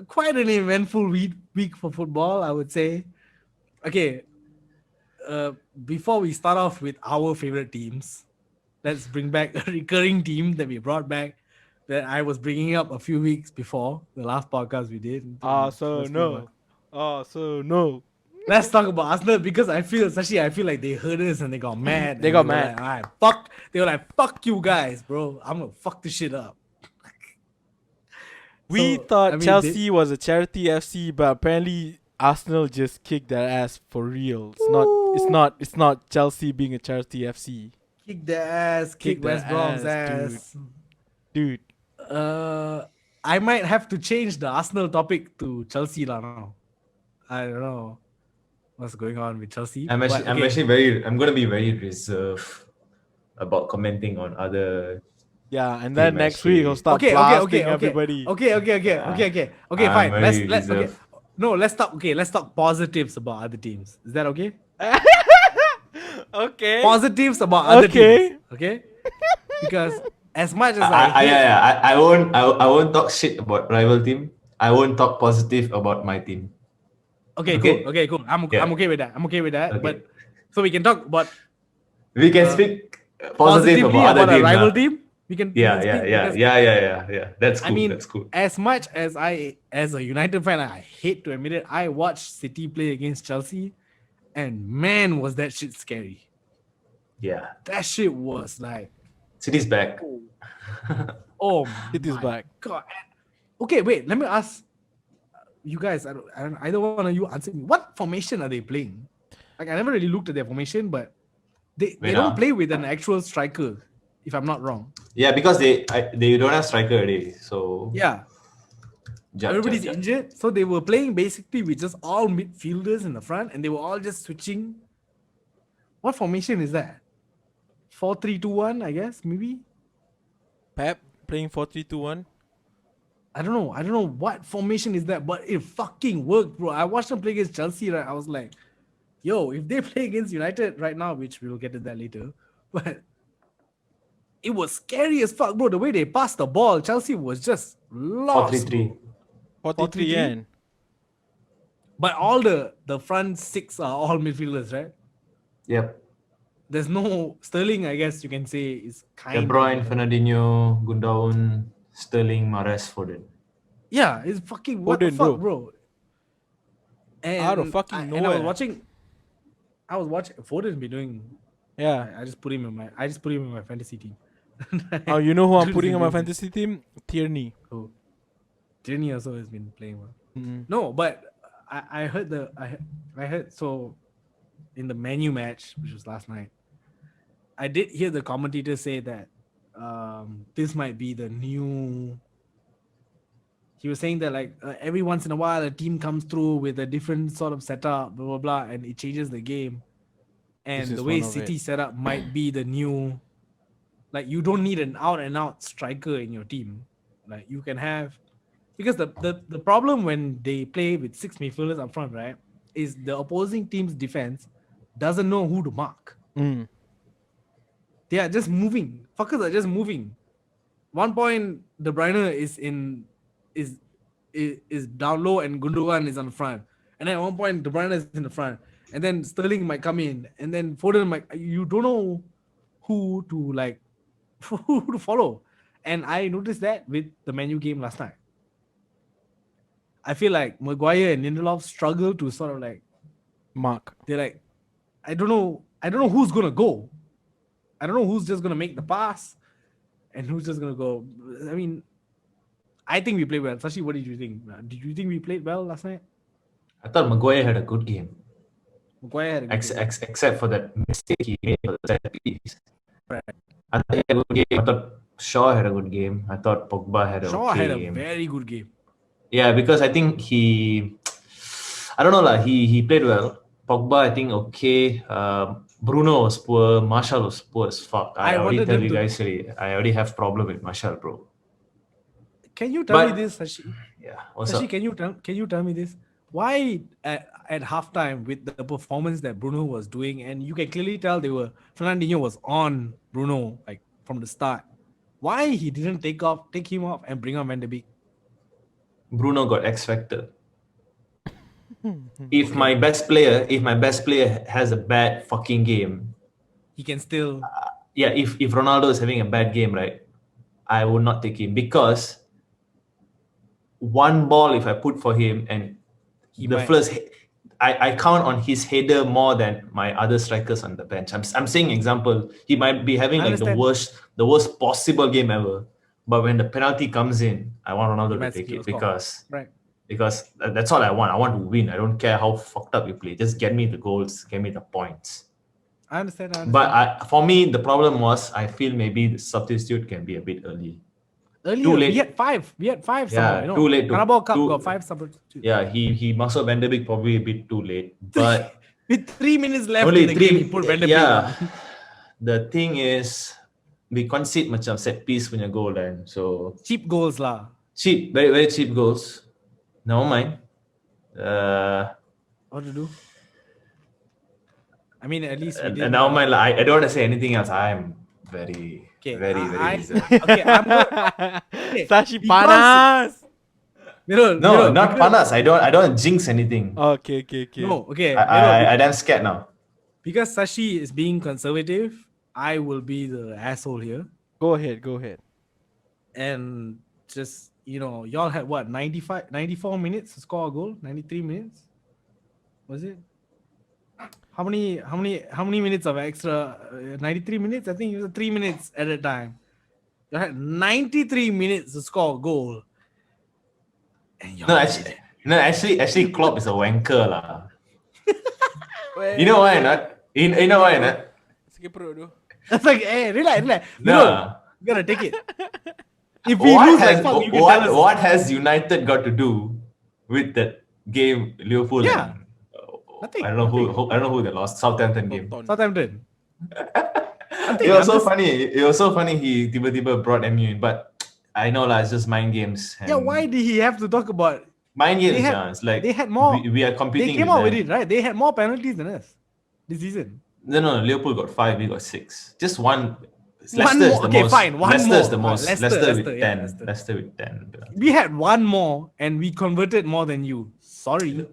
Quite an eventful week for football, I would say. Okay. Before we start off with our favorite teams, let's bring back a recurring team that we brought back that I was bringing up a few weeks before the last podcast we did. No. Let's talk about Arsenal because I feel like they heard us and they got mad. They got mad. They were like, fuck you guys, bro. I'm gonna fuck this shit up. We thought Chelsea was a charity FC, but apparently Arsenal just kicked their ass for real. It's not Chelsea being a charity FC. Kick their ass, kick West Brom's ass. Dude. I might have to change the Arsenal topic to Chelsea now. I don't know what's going on with Chelsea. I'm gonna be very reserved about commenting on other. Yeah, and then next week I'll start blasting everybody. Okay, fine. Let's talk positives about other teams. Is that okay? Okay. Positives about other teams. Okay? Because as much as I won't talk shit about rival team. I won't talk positive about my team. Okay, cool. I'm okay with that. Okay. But so we can talk about. We can speak positive about other a rival team. We can. Yeah. That's cool. That's cool. As much as as a United fan, I hate to admit it, I watched City play against Chelsea, and man, was that shit scary. Yeah. That shit was like. City's back. Oh, City's back. God. Okay, wait. Let me ask you guys. I don't either one of you answer me. What formation are they playing? Like I never really looked at their formation, but they don't play with an actual striker, if I'm not wrong. Yeah, because they don't have striker already. So yeah, everybody's injured, so they were playing basically with just all midfielders in the front, and they were all just switching. What formation is that? 4-3-2-1, I guess maybe. Pep playing 4-3-2-1. I don't know what formation is that, but it fucking worked, bro. I watched them play against Chelsea, right? I was like, if they play against United right now, which we'll get to that later, but it was scary as fuck, bro. The way they passed the ball, Chelsea was just lost, 4-3-3. bro. 43 yen. But all the front six are all midfielders, right? Yep. There's no Sterling, I guess you can say, is De kind Bruyne, of Fernandinho, Gundogan, Sterling, Mahrez, Foden. yeah, it's fucking what the Foden, fuck, bro. bro. And Out of fucking I nowhere. was watching Foden's been doing. Yeah. I just put him in my fantasy team. Oh, you know who I'm Dude's putting been on my doing fantasy team? Tierney. Who? Jenny also has been playing well. Mm. No, but I heard I heard so in the menu match, which was last night, I did hear the commentator say that this might be the new. He was saying that like every once in a while a team comes through with a different sort of setup, blah blah blah, and it changes the game. This And is the way one of City it. set up might be the new. Like you don't need an out and out striker in your team. Like you can have, because the problem when they play with six midfielders up front, right, is the opposing team's defense doesn't know who to mark. Mm. They are just moving. Fuckers are just moving. One point, De Bruyne is down low and Gundogan is on the front. And then at one point, De Bruyne is in the front. And then Sterling might come in. And then Foden might. You don't know who to like, who to follow. And I noticed that with the menu game last night. I feel like Maguire and Lindelof struggle to sort of like, Mark. they're like, I don't know who's gonna go. I don't know who's just gonna make the pass and who's just gonna go. I mean, I think we played well. Sashi, what did you think? Did you think we played well last night? I thought Maguire had a good game. Maguire had a good game. Except for that mistake he made for the set piece. Right. I thought he had a good game. I thought Shaw had a good game. I thought Pogba had a Shaw okay had a game. very good game. Yeah, because I think I don't know lah. He played well. Pogba, I think okay. Bruno was poor. Martial was poor as fuck. I already wanted tell them you to- guys, I already have problem with Martial, bro. Can you tell me But- this, Sashi? Yeah. What's Sashi, up? can you tell me this? Why at halftime with the performance that Bruno was doing, and you can clearly tell Fernandinho was on Bruno like from the start. Why he didn't take him off and bring on Van de Beek? Bruno got X Factor. If my best player has a bad fucking game, He can still. yeah, if Ronaldo is having a bad game, right, I would not take him because one ball if I put for him and He the might- first, I count on his header more than my other strikers on the bench. I'm saying example, he might be having I like the understand. worst possible game ever, but when the penalty comes in, I want Ronaldo to might take secure it a score. because Right. that's all I want. I want to win. I don't care how fucked up you play. Just get me the goals, get me the points. I understand. But for me, the problem was I feel maybe the substitute can be a bit early. Earlier, too late. we had five. Yeah, Somehow, you know. too late to- Carabao Cup too- got 5 substitutes. Yeah, he must have Van de Beek probably a bit too late. But With 3 minutes left only in the game, he put Van de Beek yeah. on. The thing is, we concede macam set piece punya goal and so Cheap goals lah. cheap, very very cheap goals. Never mind. What to do? I mean, at least we did. And now my I don't want to say anything else. I'm very Okay, very reserved. okay, I'm not. Okay, Sashi because- panas. Mirul, No, Mirul, not because- panas. I don't jinx anything. Okay. No, okay. I damn scared now. Because Sashi is being conservative, I will be the asshole here. Go ahead. And just, y'all had what, 94 minutes to score a goal? 93 minutes? Was it? How many minutes of extra? 93 minutes? I think it was 3 minutes at a time. You had 93 minutes to score a goal. And y'all No, did actually, Klopp is a wanker lah. You know why not? You know why not? Sikit perut tu. It's like, hey, relax. No. Mirul, you gotta take it. If we lose like fuck, you can tell us. What has United got to do with that game, Liverpool? Yeah. and, Nothing, I don't know who they lost. Southampton game. Southampton. It was so funny. It was so funny. He tiba-tiba brought MU in, but I know lah. It's just mind games. Yeah, and- why did he have to talk about Mind They games, had- yeah. It's like they had more. we are competing They came with out with them. it, right? They had more penalties than us this season. No, Liverpool got 5, we got 6. Just one. One Leicester is more. the Okay, most. fine. One Leicester is more. the Alright, most. Leicester, with yeah, 10. Leicester. Leicester with 10. We had one more, and we converted more than you. Sorry.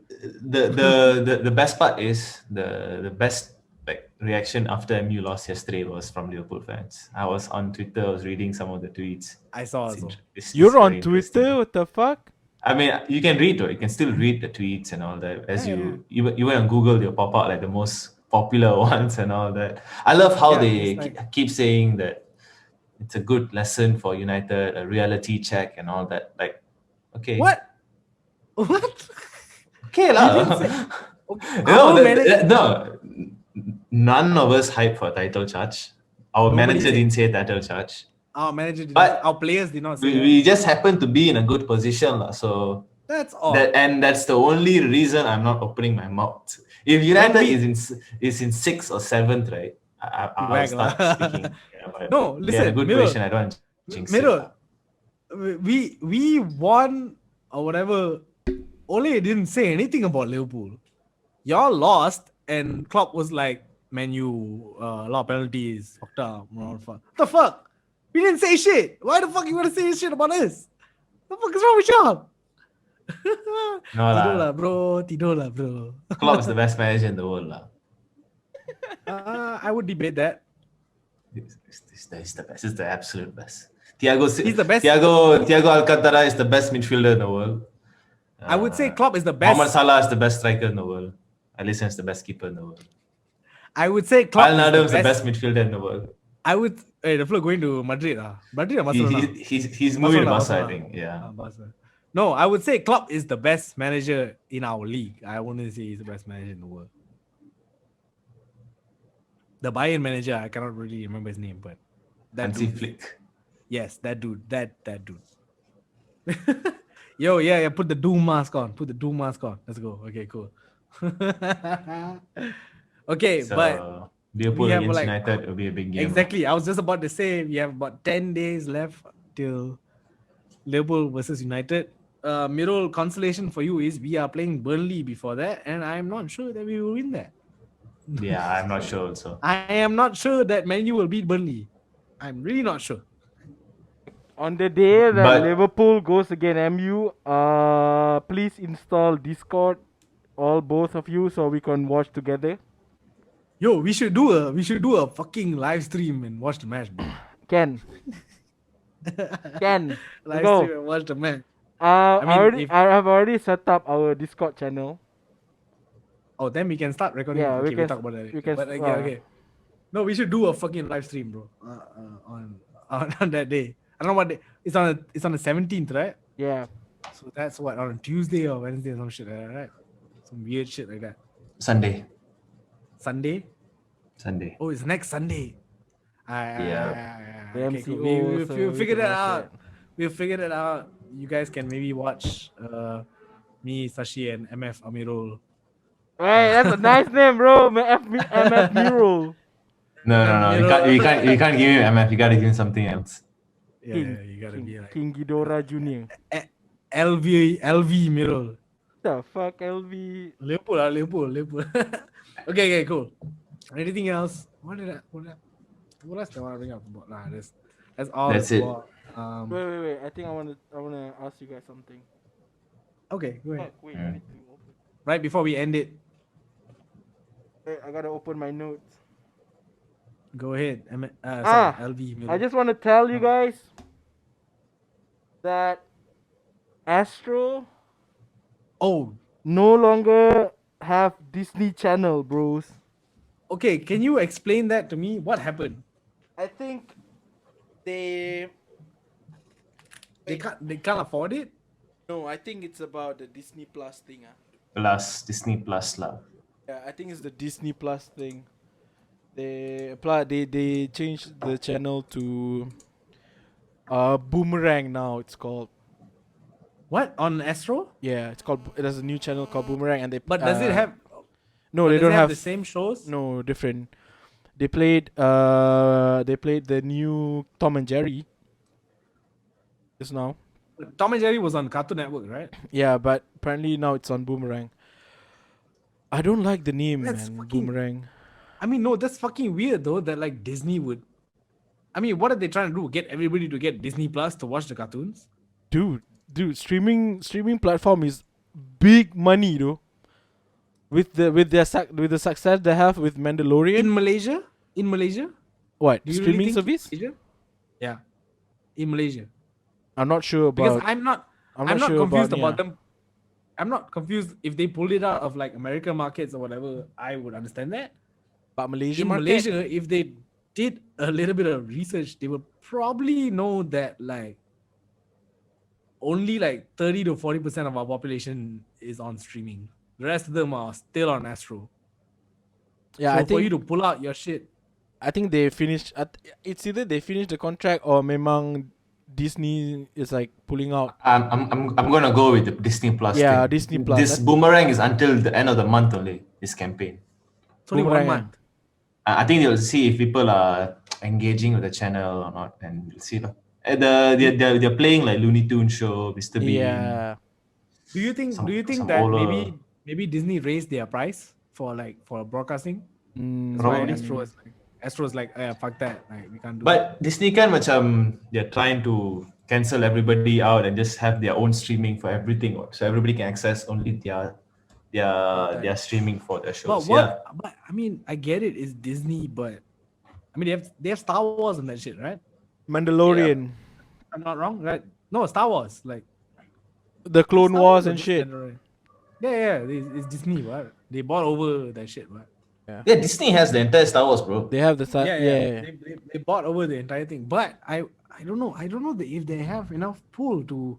The best part is the best like reaction after MU lost yesterday was from Liverpool fans. I was on Twitter. I was reading some of the tweets. I saw It's also. it's You're very on interesting. Twitter? What the fuck? I mean, you can read it. You can still read the tweets and all that. As Yeah, even on Google, they'll pop out like the most popular ones and all that. I love how Yeah, they it's like- keep saying that it's a good lesson for United, a reality check and all that. Like, okay, What? What? okay You lah. didn't say- Okay, No, our manager- no, none of us hype for title charge. Our Nobody manager said. didn't say title charge. Our manager did But not. Our players did not say that. We just happen to be in a good position lah. So That's all. that's the only reason I'm not opening my mouth. If United we- is in 6th or 7th, right? I'll Wag start lah. speaking. Yeah, but No, they're in a listen, good Miro. position. I don't want to jinx it Miro, lah. we won or whatever. Ole didn't say anything about Liverpool. Y'all lost, and Klopp was like, "Man, you a lot of penalties, fucked up." What the fuck? We didn't say shit. Why the fuck you wanna say shit about us? The fuck is wrong with y'all? No Tidur lah. lah, bro. Tidur lah, bro. Klopp is the best manager in the world lah. I would debate that. He's the best. He's the absolute best. Thiago Alcantara is the best midfielder in the world. I would say Klopp is the best. Mohamed Salah is the best striker in the world. Alisson is the best keeper in the world. I would say Klopp Alnadam is is the best midfielder in the world. I would. Hey, the flow going to Madrid. Madrid or Barcelona? He's moving to Barcelona, Barca, I Barcelona. think. Yeah. Barcelona. No, I would say Klopp is the best manager in our league. I wouldn't say he's the best manager in the world. The Bayern manager, I cannot really remember his name, but that Hansi dude. Flick. Yes, that dude. That dude. Yo, yeah, put the Doom mask on. Put the Doom mask on. Let's go. Okay, cool. Okay, So but Liverpool we have, against like, United will be a big game. exactly. I was just about to say we have about 10 days left till Liverpool versus United. Mirror consolation for you is we are playing Burnley before that, and I'm not sure that we will win that. Yeah, I'm not sure also. I am not sure that Man U will beat Burnley. I'm really not sure. On the day that But- Liverpool goes against MU, please install Discord, both of you, so we can watch together. Yo, we should do a fucking live stream and watch the match, bro. Can Live go. stream and watch the match. I mean, if- have already set up our Discord channel. Oh, then we can start recording. Yeah, okay, we can- talk about that. we can- But okay. No, we should do a fucking live stream, bro. On that day. I don't know what day. It's on the 17th, right? Yeah. So that's what, on a Tuesday or Wednesday or some shit like that, right? Some weird shit like that. Sunday. Sunday? Oh, it's next Sunday. Yeah. The Okay, cool. MCO, so We'll we figure can that watch out. We'll figure that out. You guys can maybe watch me, Sashi, and MF Amirul. Hey, that's a nice name, bro. MF Miro. No. You can't give him MF. You gotta give him something else. Yeah, you gotta be like King Ghidorah Jr. LV Mirul. The fuck, LV? Liverpool. Okay, cool. Anything else? What else do I want to bring up about? Nah, that's all. That's it. about, Wait. I think I wanna ask you guys something. Okay, go ahead. Fuck, wait, Yeah. I need to open. Right before we end it, Wait, I gotta open my notes. go ahead. Ah, LV Mirul. I just want to tell you guys that Astro Oh, no longer have Disney Channel, bros. okay. Can you explain that to me? What happened? I think they They can't afford it. no. I think it's about the Disney Plus thing. Plus Disney Plus lah. Yeah, I think it's the Disney Plus thing. They changed the channel to Boomerang now. It's called. What on Astro? Yeah, it's called. It has a new channel called Boomerang, and they. But does it have? No, they does don't it have the same shows. No, different. They played the new Tom and Jerry. Just now. Tom and Jerry was on Cartoon Network, right? Yeah, but apparently now it's on Boomerang. I don't like the name, That's man. fucking. Boomerang. I mean, no, that's fucking weird though. That like Disney would. I mean, what are they trying to do? Get everybody to get Disney Plus to watch the cartoons? Dude, streaming platform is big money, though. With the success they have with Mandalorian. In Malaysia? In Malaysia? What Do you streaming really think service? Malaysia? Yeah, in Malaysia. I'm not sure Because about. I'm not sure confused about, about them. I'm not confused if they pulled it out of like American markets or whatever. I would understand that. But Malaysia In market. Malaysia, if they did a little bit of research, they would probably know that like only like 30 to 40% of our population is on streaming. The rest of them are still on Astro. Yeah, So I for you think to pull out your shit, I think they finished. It's either they finished the contract or memang Disney is like pulling out. I'm gonna go with the Disney Plus Yeah, thing. Disney Plus. This Boomerang is until the end of the month only, this campaign. it's only Boomerang, 1 yeah. month. I think they'll see if people are engaging with the channel or not, and we'll see. They're playing like Looney Tunes show, Mr. Bean. Yeah. Do you think some that older- maybe Disney raised their price for broadcasting? That's Probably. why Astro's like, fuck that. Like we can't do But Disney kan macam they're trying to cancel everybody out and just have their own streaming for everything, so everybody can access only their streaming for their But shows. what? Yeah. But I mean, I get it. It's Disney, but I mean they have Star Wars and that shit, right? Mandalorian, I'm not wrong, right? No, Star Wars, like the Clone Star Wars or and just shit. Mandalorian? Yeah, it's Disney, right? They bought over that shit, right? Yeah, Disney has the entire Star Wars, bro. They have the Yeah. yeah. They bought over the entire thing. But I don't know. I don't know if they have enough pull to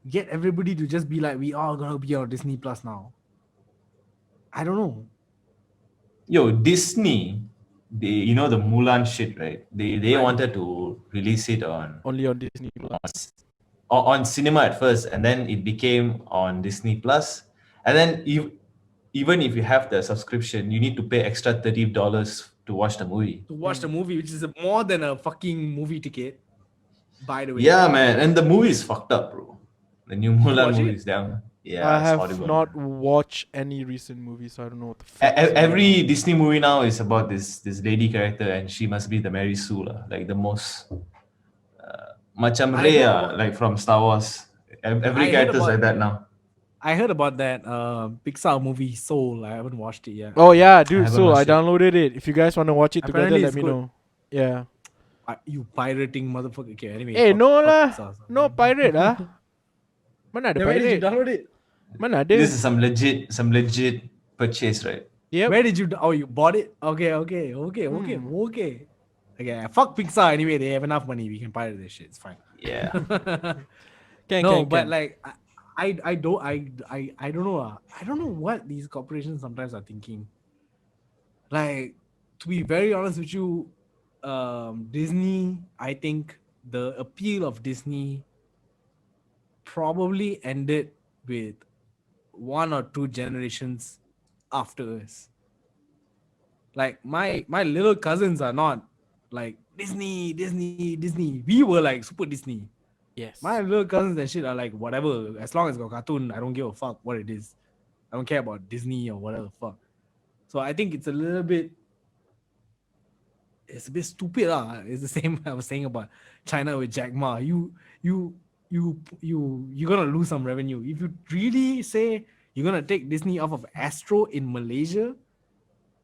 get everybody to just be like, we all gonna be on Disney Plus now. I don't know. Yo, Disney, you know the Mulan shit, right? They Right. wanted to release it on Only on Disney Plus. on cinema at first, and then it became on Disney Plus, and then even if you have the subscription, you need to pay extra $30 to watch the movie. To watch the movie, which is more than a fucking movie ticket, by the way. Yeah, man, and the movie is fucked up, bro. The new Mulan watch it? movie is down. Yeah, I it's have horrible, not man. watched any recent movies, so I don't know what the fuck. Every Disney movie now is about this lady character, and she must be the Mary Sue, lah, like the most macam I Rey, heard ah, about- like from Star Wars. Every I heard character is about- like that now. I heard about that Pixar movie Soul. I haven't watched it yet. Oh yeah, dude. haven't So I watched it. downloaded it. If you guys want to watch it together, Apparently let it's me good. know. Yeah. You pirating motherfucker. Okay, anyway. Eh, fuck- no fuck lah. Pixar. No pirate ah. Mana ada Then where did you pirate? download it? Mana ada? This is some legit purchase, right? Yep. Where did you? Oh, you bought it? Okay. Okay, fuck Pixar anyway. They have enough money. We can pirate this shit. It's fine. Yeah. No, but like I don't know. I don't know what these corporations sometimes are thinking. Like, to be very honest with you, Disney, I think the appeal of Disney probably ended with 1 or 2 generations after us. Like my little cousins are not like Disney. We were like super Disney. Yes. My little cousins and shit are like whatever. As long as it's got cartoon, I don't give a fuck what it is. I don't care about Disney or whatever the fuck. So I think it's a bit stupid lah. It's the same I was saying about China with Jack Ma. You're gonna lose some revenue. If you really say you're gonna take Disney off of Astro in Malaysia,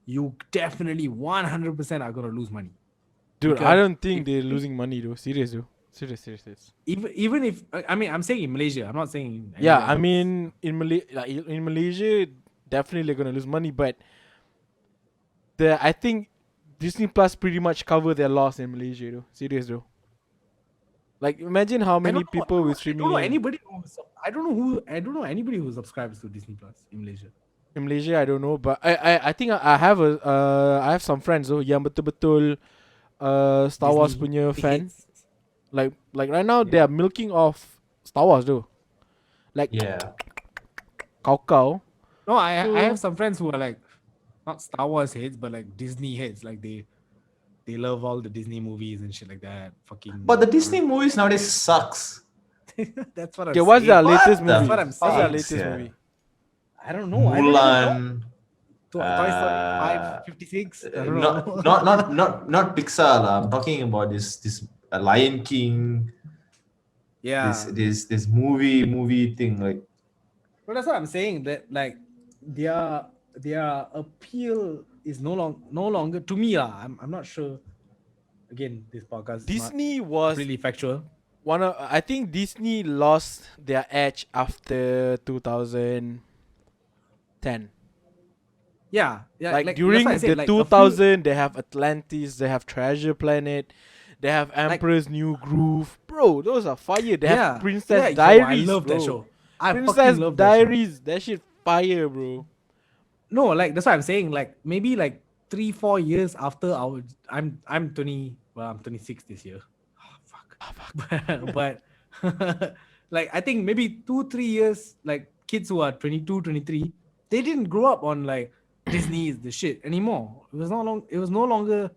you definitely 100% are gonna lose money. Dude, because I don't think they're losing money though. Serious though. Serious. Even if I mean I'm saying in Malaysia, I'm not saying Yeah, anywhere I else. mean in Malaysia, definitely gonna lose money, but I think Disney Plus pretty much cover their loss in Malaysia though. Serious though. Like imagine how I many don't know- people with I streaming don't know in anybody I don't know anybody who subscribes to Disney Plus in Malaysia. Malaysia. I don't know, but I think I have I have some friends though yang betul-betul Star Wars Disney punya fan. tickets. Like right now they are milking off Star Wars though. Like Yeah. Kau. No, I So- have some friends who are like not Star Wars heads, but like Disney heads. Like they love all the Disney movies and shit like that. Fucking. But the Disney movies nowadays sucks. That's what I'm Okay, what's saying. their latest What the movie? what I'm What's their saying. latest yeah. movie? I don't know. I don't even know. Mulan. Toy Story Uh, 556. I don't not know. not not not not Pixar lah. I'm talking about this Lion King. Yeah. This movie thing like. But that's what I'm saying. That like their appeal is no longer to me. I'm not sure. Again, this podcast is not Disney was completely factual. I think Disney lost their edge after 2010. Yeah. Like that's during why I said, the like, 2000, they have Atlantis, they have Treasure Planet, they have Emperor's New Groove. Bro, those are fire. They have Princess yo, Diaries, I love bro. that show. I Princess fucking love that show. Diaries, that shit fire, bro. No, like that's what I'm saying. Like maybe like 3-4 years after I'm 20. Well, I'm 26 this year. Oh, fuck. but like I think maybe 2-3 years, like kids who are 22, 23, they didn't grow up on like Disney is the shit anymore. It was no longer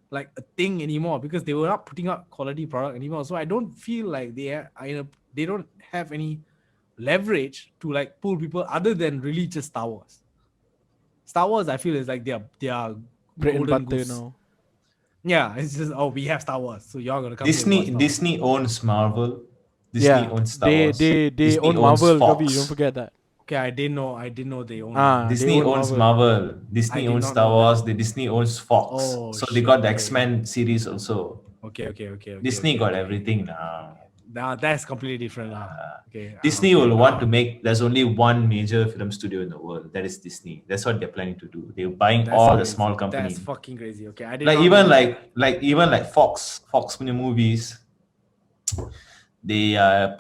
like a thing anymore because they were not putting out quality product anymore. So I don't feel like they don't have any leverage to like pull people other than really just Star Wars. Star Wars, I feel, is like their Bread and golden butter goose. now. Yeah, it's just we have Star Wars, so y'all gonna come here and watch Star Wars. Disney owns Marvel. Disney owns Star they Wars. they Disney own owns Marvel, Fox. Gabi, don't forget that. Okay, I didn't know they own. Ah, Marvel. Disney they own owns Marvel. Marvel. Disney I did owns not Star know Wars. that. The Disney owns Fox. Oh, So they shit, got the okay. X-Men series also. Okay. Disney got okay. everything now. Now that's completely different now. Okay. Disney okay. will want to make. There's only one major film studio in the world. That is Disney. That's what they're planning to do. They're buying That's all the crazy. small companies. That's fucking crazy. Okay, I did Like not even know that. even like Fox movies. They they're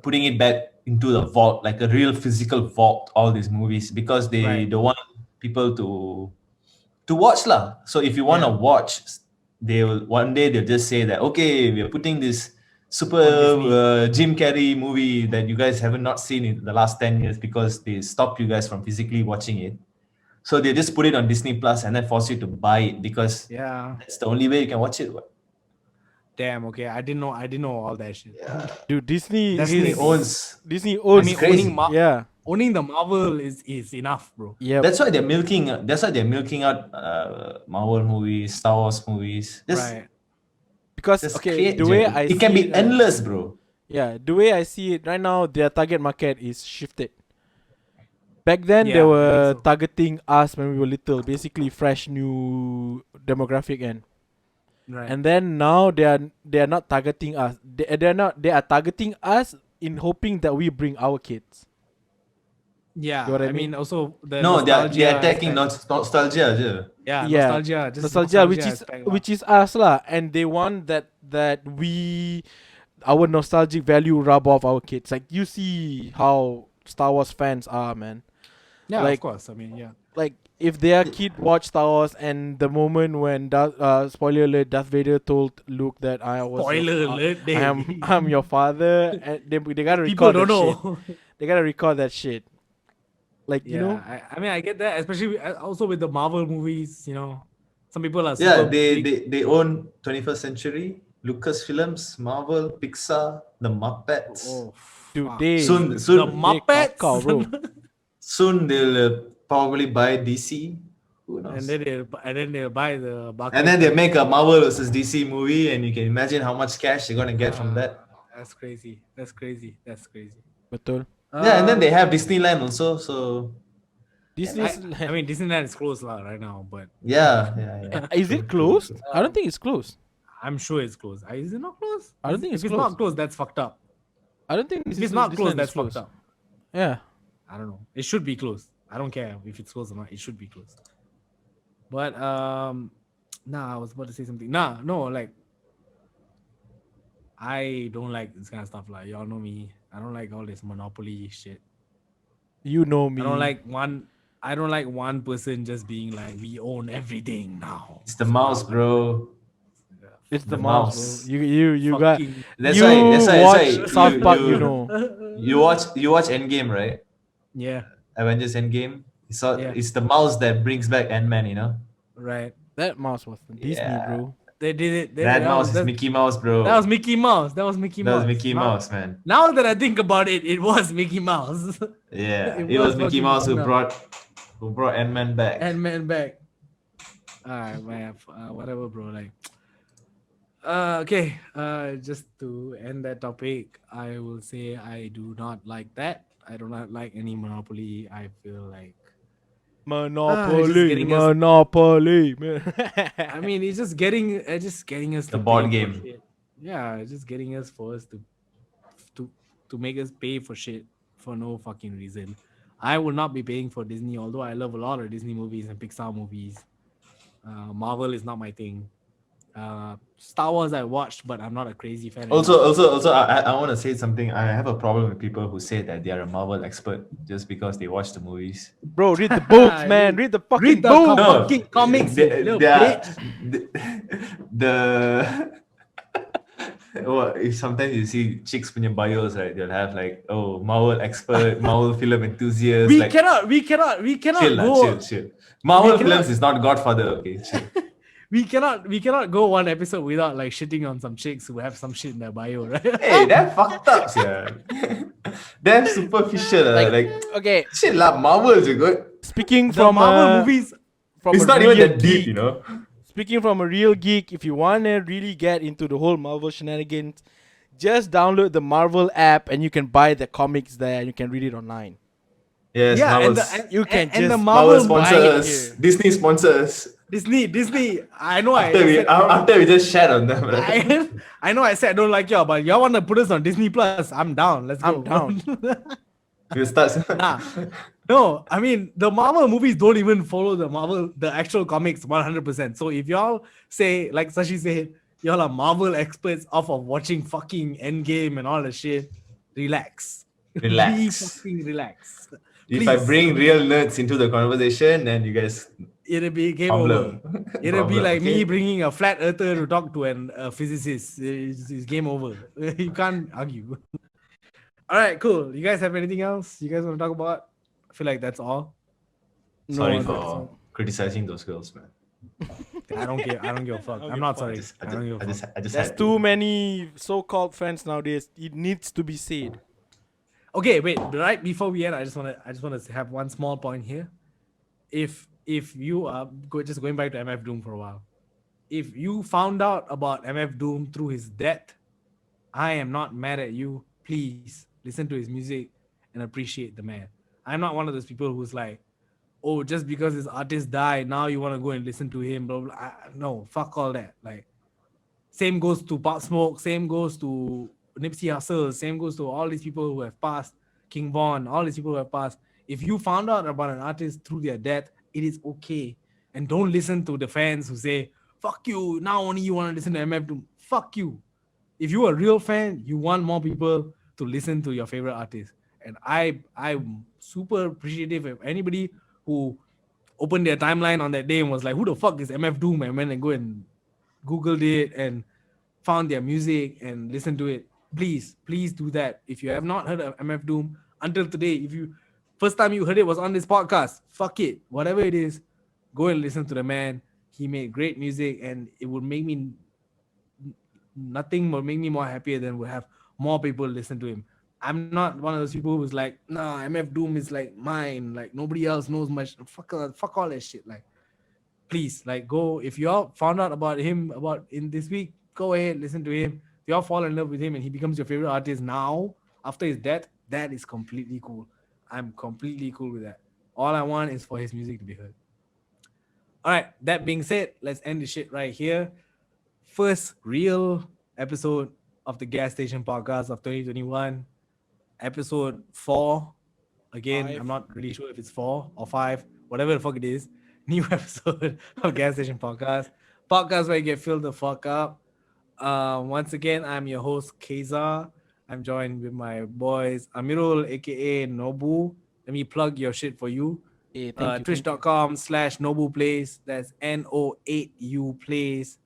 putting it back into the vault, like a real physical vault, all these movies, because they Right. don't want people to watch lah. So if you want to Yeah. watch, they will one day they'll just say that, okay, we are putting this super On Disney. Jim Carrey movie that you guys haven't not seen in the last 10 years because they stopped you guys from physically watching it. So they just put it on Disney Plus and then force you to buy it because Yeah. that's the only way you can watch it. Damn. Okay, I didn't know all that shit. Dude, Disney Disney owns. Disney I owns mean, crazy. owning the Marvel is enough, bro. yeah. That's why they're milking. That's why they're milking out Marvel movies, Star Wars movies. Right. Because Just okay, create. the way I see it can be it, endless, bro. yeah, the way I see it right now, their target market is shifted. Back then, Yeah, they I were think so. targeting us when we were little, basically fresh new demographic end. Right. And then now they are not targeting us. They are targeting us in hoping that we bring our kids. yeah, You know what I I mean mean? also the No, they're nostalgia attacking aspect. nostalgia. Yeah, Yeah, nostalgia, just nostalgia, which is aspect lah. which is us lah, and they want that we our nostalgic value rub off our kids. Like you see how Star Wars fans are, man. Yeah, like- of course. I mean, yeah. Like if their kid watched Star Wars and the moment when spoiler alert, Darth Vader told Luke that I was Spoiler alert, I'm your father, and they gotta People record don't that shit. know. They gotta record that shit. Like Yeah, you know, I mean, I get that, especially also with the Marvel movies. You know, some people are Yeah, super they, big. they own 21st Century, Lucasfilms, Marvel, Pixar, the Muppets. Oh, dude, fuck. they Soon, the soon, Muppets, kakao, bro. soon they'll probably buy DC. Who knows? and then they'll buy the bucket. And then they make a Marvel versus DC movie, and you can imagine how much cash they're gonna get from that. That's crazy. That's crazy. Betul. Yeah, and then they have Disneyland also. So Disney's I mean, Disneyland is closed lah right now, but yeah. is True, it closed? true. I don't think it's closed. I'm sure it's closed. Is it not closed? I don't think If it's it's not closed. closed, that's fucked up. I don't think If it's not closed, that's fucked up. Yeah. I don't know. It should be closed. I don't care if it's closed or not. It should be closed. But I was about to say something. Like I don't like this kind of stuff. Like y'all know me. I don't like all this monopoly shit. You know me. I don't like one person just being like, we own everything now. It's the mouse, bro. It's the the mouse, mouse. bro. You got. Fucking- That's you why. That's why. watch South Park, you, you know. You watch Endgame, right? Yeah, Avengers Endgame. Yeah. It's the mouse that brings back Ant-Man. You know. right. That mouse was from Disney, Yeah. bro. They did it. That mouse is Mickey Mouse, bro. That was Mickey Mouse. That was Mickey That Mouse. was Mickey Mouse, man. Now that I think about it, it was Mickey Mouse. Yeah, It it was was Mickey fucking Mouse who Donald. brought Ant-Man back. Ant-Man back. Alright, man. Whatever, bro. Like, okay. Just to end that topic, I will say I do not like that. I do not like any monopoly. I feel like Monopoly, getting us- Monopoly. I mean, it's just getting us The to board pay for game. shit. Yeah, it's just getting us for us to to make us pay for shit for no fucking reason. I will not be paying for Disney, although I love a lot of Disney movies and Pixar movies. Marvel is not my thing. Star Wars I watched, but I'm not a crazy fan. Also, I want to say something. I have a problem with people who say that they are a Marvel expert just because they watch the movies. Bro, read the books, man. Read the fucking Read the books. No, fucking comics, you little they are- bitch. the well, sometimes you see chicks punya bios, right? They'll have like, oh, Marvel expert, Marvel film enthusiast. We like, cannot chill, go. chill. Marvel cannot- films is not Godfather, okay? Chill. We cannot go one episode without like shitting on some chicks who have some shit in their bio, right? Hey, that fucked up, yeah. That's superficial, like Okay, shit lah. Marvel is good. speaking The from Marvel movies. from It's a not even real that deep, geek, you know. Speaking from a real geek, if you want to really get into the whole Marvel shenanigans, just download the Marvel app and you can buy the comics there and you can read it online. Yes, Yeah, and Marvel's, the and, You can and the just Marvel Marvel buy it sponsors, here. Disney sponsors. Disney. I know After we just shat on them, right? I know I said I don't like y'all, but y'all want to put us on Disney Plus. I'm down. Let's go. I'm down. We'll start. Nah. No, I mean the Marvel movies don't even follow the actual comics 100%. So if y'all say, like Sashi said, y'all are Marvel experts off of watching fucking Endgame and all the shit, relax. Relax. Be fucking relax. If I Please. bring real nerds into the conversation, then you guys It'll be game over. problem. It'll be Problem, like me okay? bringing a flat earther to talk to a physicist. It's game over. You can't argue. All right, cool. You guys have anything else you guys want to talk about? I feel like that's all. Sorry I for don't- criticizing those girls, man. I don't care. I don't give a fuck. I'm not sorry. I I don't give a fuck. just There's had too to. many so-called fans nowadays. It needs to be said. Okay, wait. Right before we end, I just want to have one small point here. If you are just going back to MF Doom for a while, if you found out about MF Doom through his death, I am not mad at you. Please listen to his music and appreciate the man. I'm not one of those people who's like, oh, just because this artist died, now you want to go and listen to him. Blah, blah. No, fuck all that. Like, same goes to Pop Smoke. Same goes to Nipsey Hussle. Same goes to all these people who have passed. King Von. All these people who have passed. If you found out about an artist through their death, it is okay. And don't listen to the fans who say, fuck you, now only you want to listen to MF Doom. Fuck you. If you're a real fan, you want more people to listen to your favorite artist. And I'm super appreciative of anybody who opened their timeline on that day and was like, who the fuck is MF Doom? And went and go and Googled it and found their music and listened to it. Please do that. If you have not heard of MF Doom until today, if you first time you heard it was on this podcast, fuck it. Whatever it is, go and listen to the man. He made great music and it would make me nothing will make me more happier than would have more people listen to him. I'm not one of those people who's like, nah, MF Doom is like mine. Like nobody else knows much. Fuck all that shit. Like, please, like go. If y'all found out about him in this week, go ahead, listen to him. If y'all fall in love with him and he becomes your favorite artist now after his death, that is completely cool. I'm completely cool with that. All I want is for his music to be heard. All right, that being said, let's end the shit right here. First real episode of the Gas Station Podcast of 2021. Episode 4. Again, 5. I'm not really sure if it's 4 or 5, whatever the fuck it is. New episode of Gas Station Podcast. Podcast where you get filled the fuck up. Once again, I'm your host, Kayczar. I'm joined with my boys, Amirul, aka Nobu. Let me plug your shit for you. Hey, thank you. Twitch.com/Nobu Plays. That's NO8U Plays.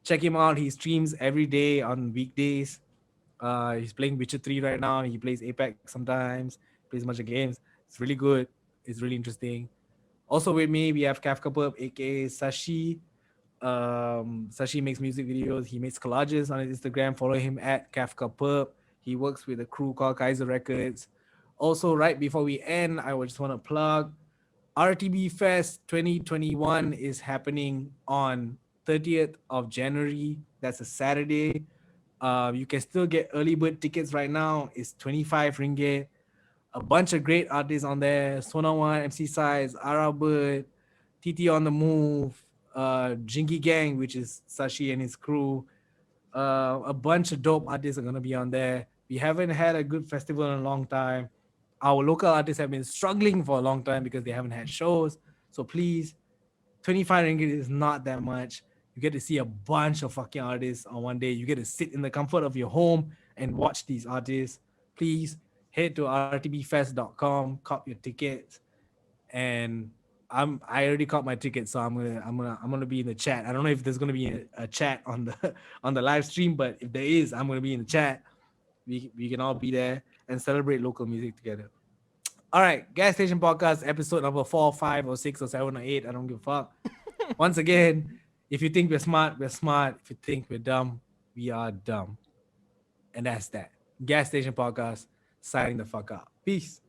Check him out. He streams every day on weekdays. He's playing Witcher 3 right now. He plays Apex sometimes. Plays a bunch of games. It's really good. It's really interesting. Also with me, we have Kafka Purp, aka Sashi. Sashi makes music videos. He makes collages on his Instagram. Follow him at Kafka Purp. He works with a crew called Kayczar Records. Also, right before we end, I would just want to plug RTB Fest 2021 is happening on 30th of January. That's a Saturday. You can still get early bird tickets right now. It's 25 ringgit. A bunch of great artists on there. Sonawan, MC Size, Arabird, TT on the Move, Jingy Gang, which is Sashi and his crew. A bunch of dope artists are gonna be on there. We haven't had a good festival in a long time. Our local artists have been struggling for a long time because they haven't had shows. So please, 25 ringgit is not that much. You get to see a bunch of fucking artists on one day. You get to sit in the comfort of your home and watch these artists. Please head to rtbfest.com, cop your tickets, and I already caught my ticket, so I'm gonna be in the chat. I don't know if there's gonna be a chat on the on the live stream, but if there is, I'm gonna be in the chat. We can all be there and celebrate local music together. All right, Gas Station Podcast, episode number 4, 5, or 6, or 7, or 8. I don't give a fuck. Once again, if you think we're smart, we're smart. If you think we're dumb, we are dumb. And that's that. Gas Station Podcast, signing the fuck out. Peace.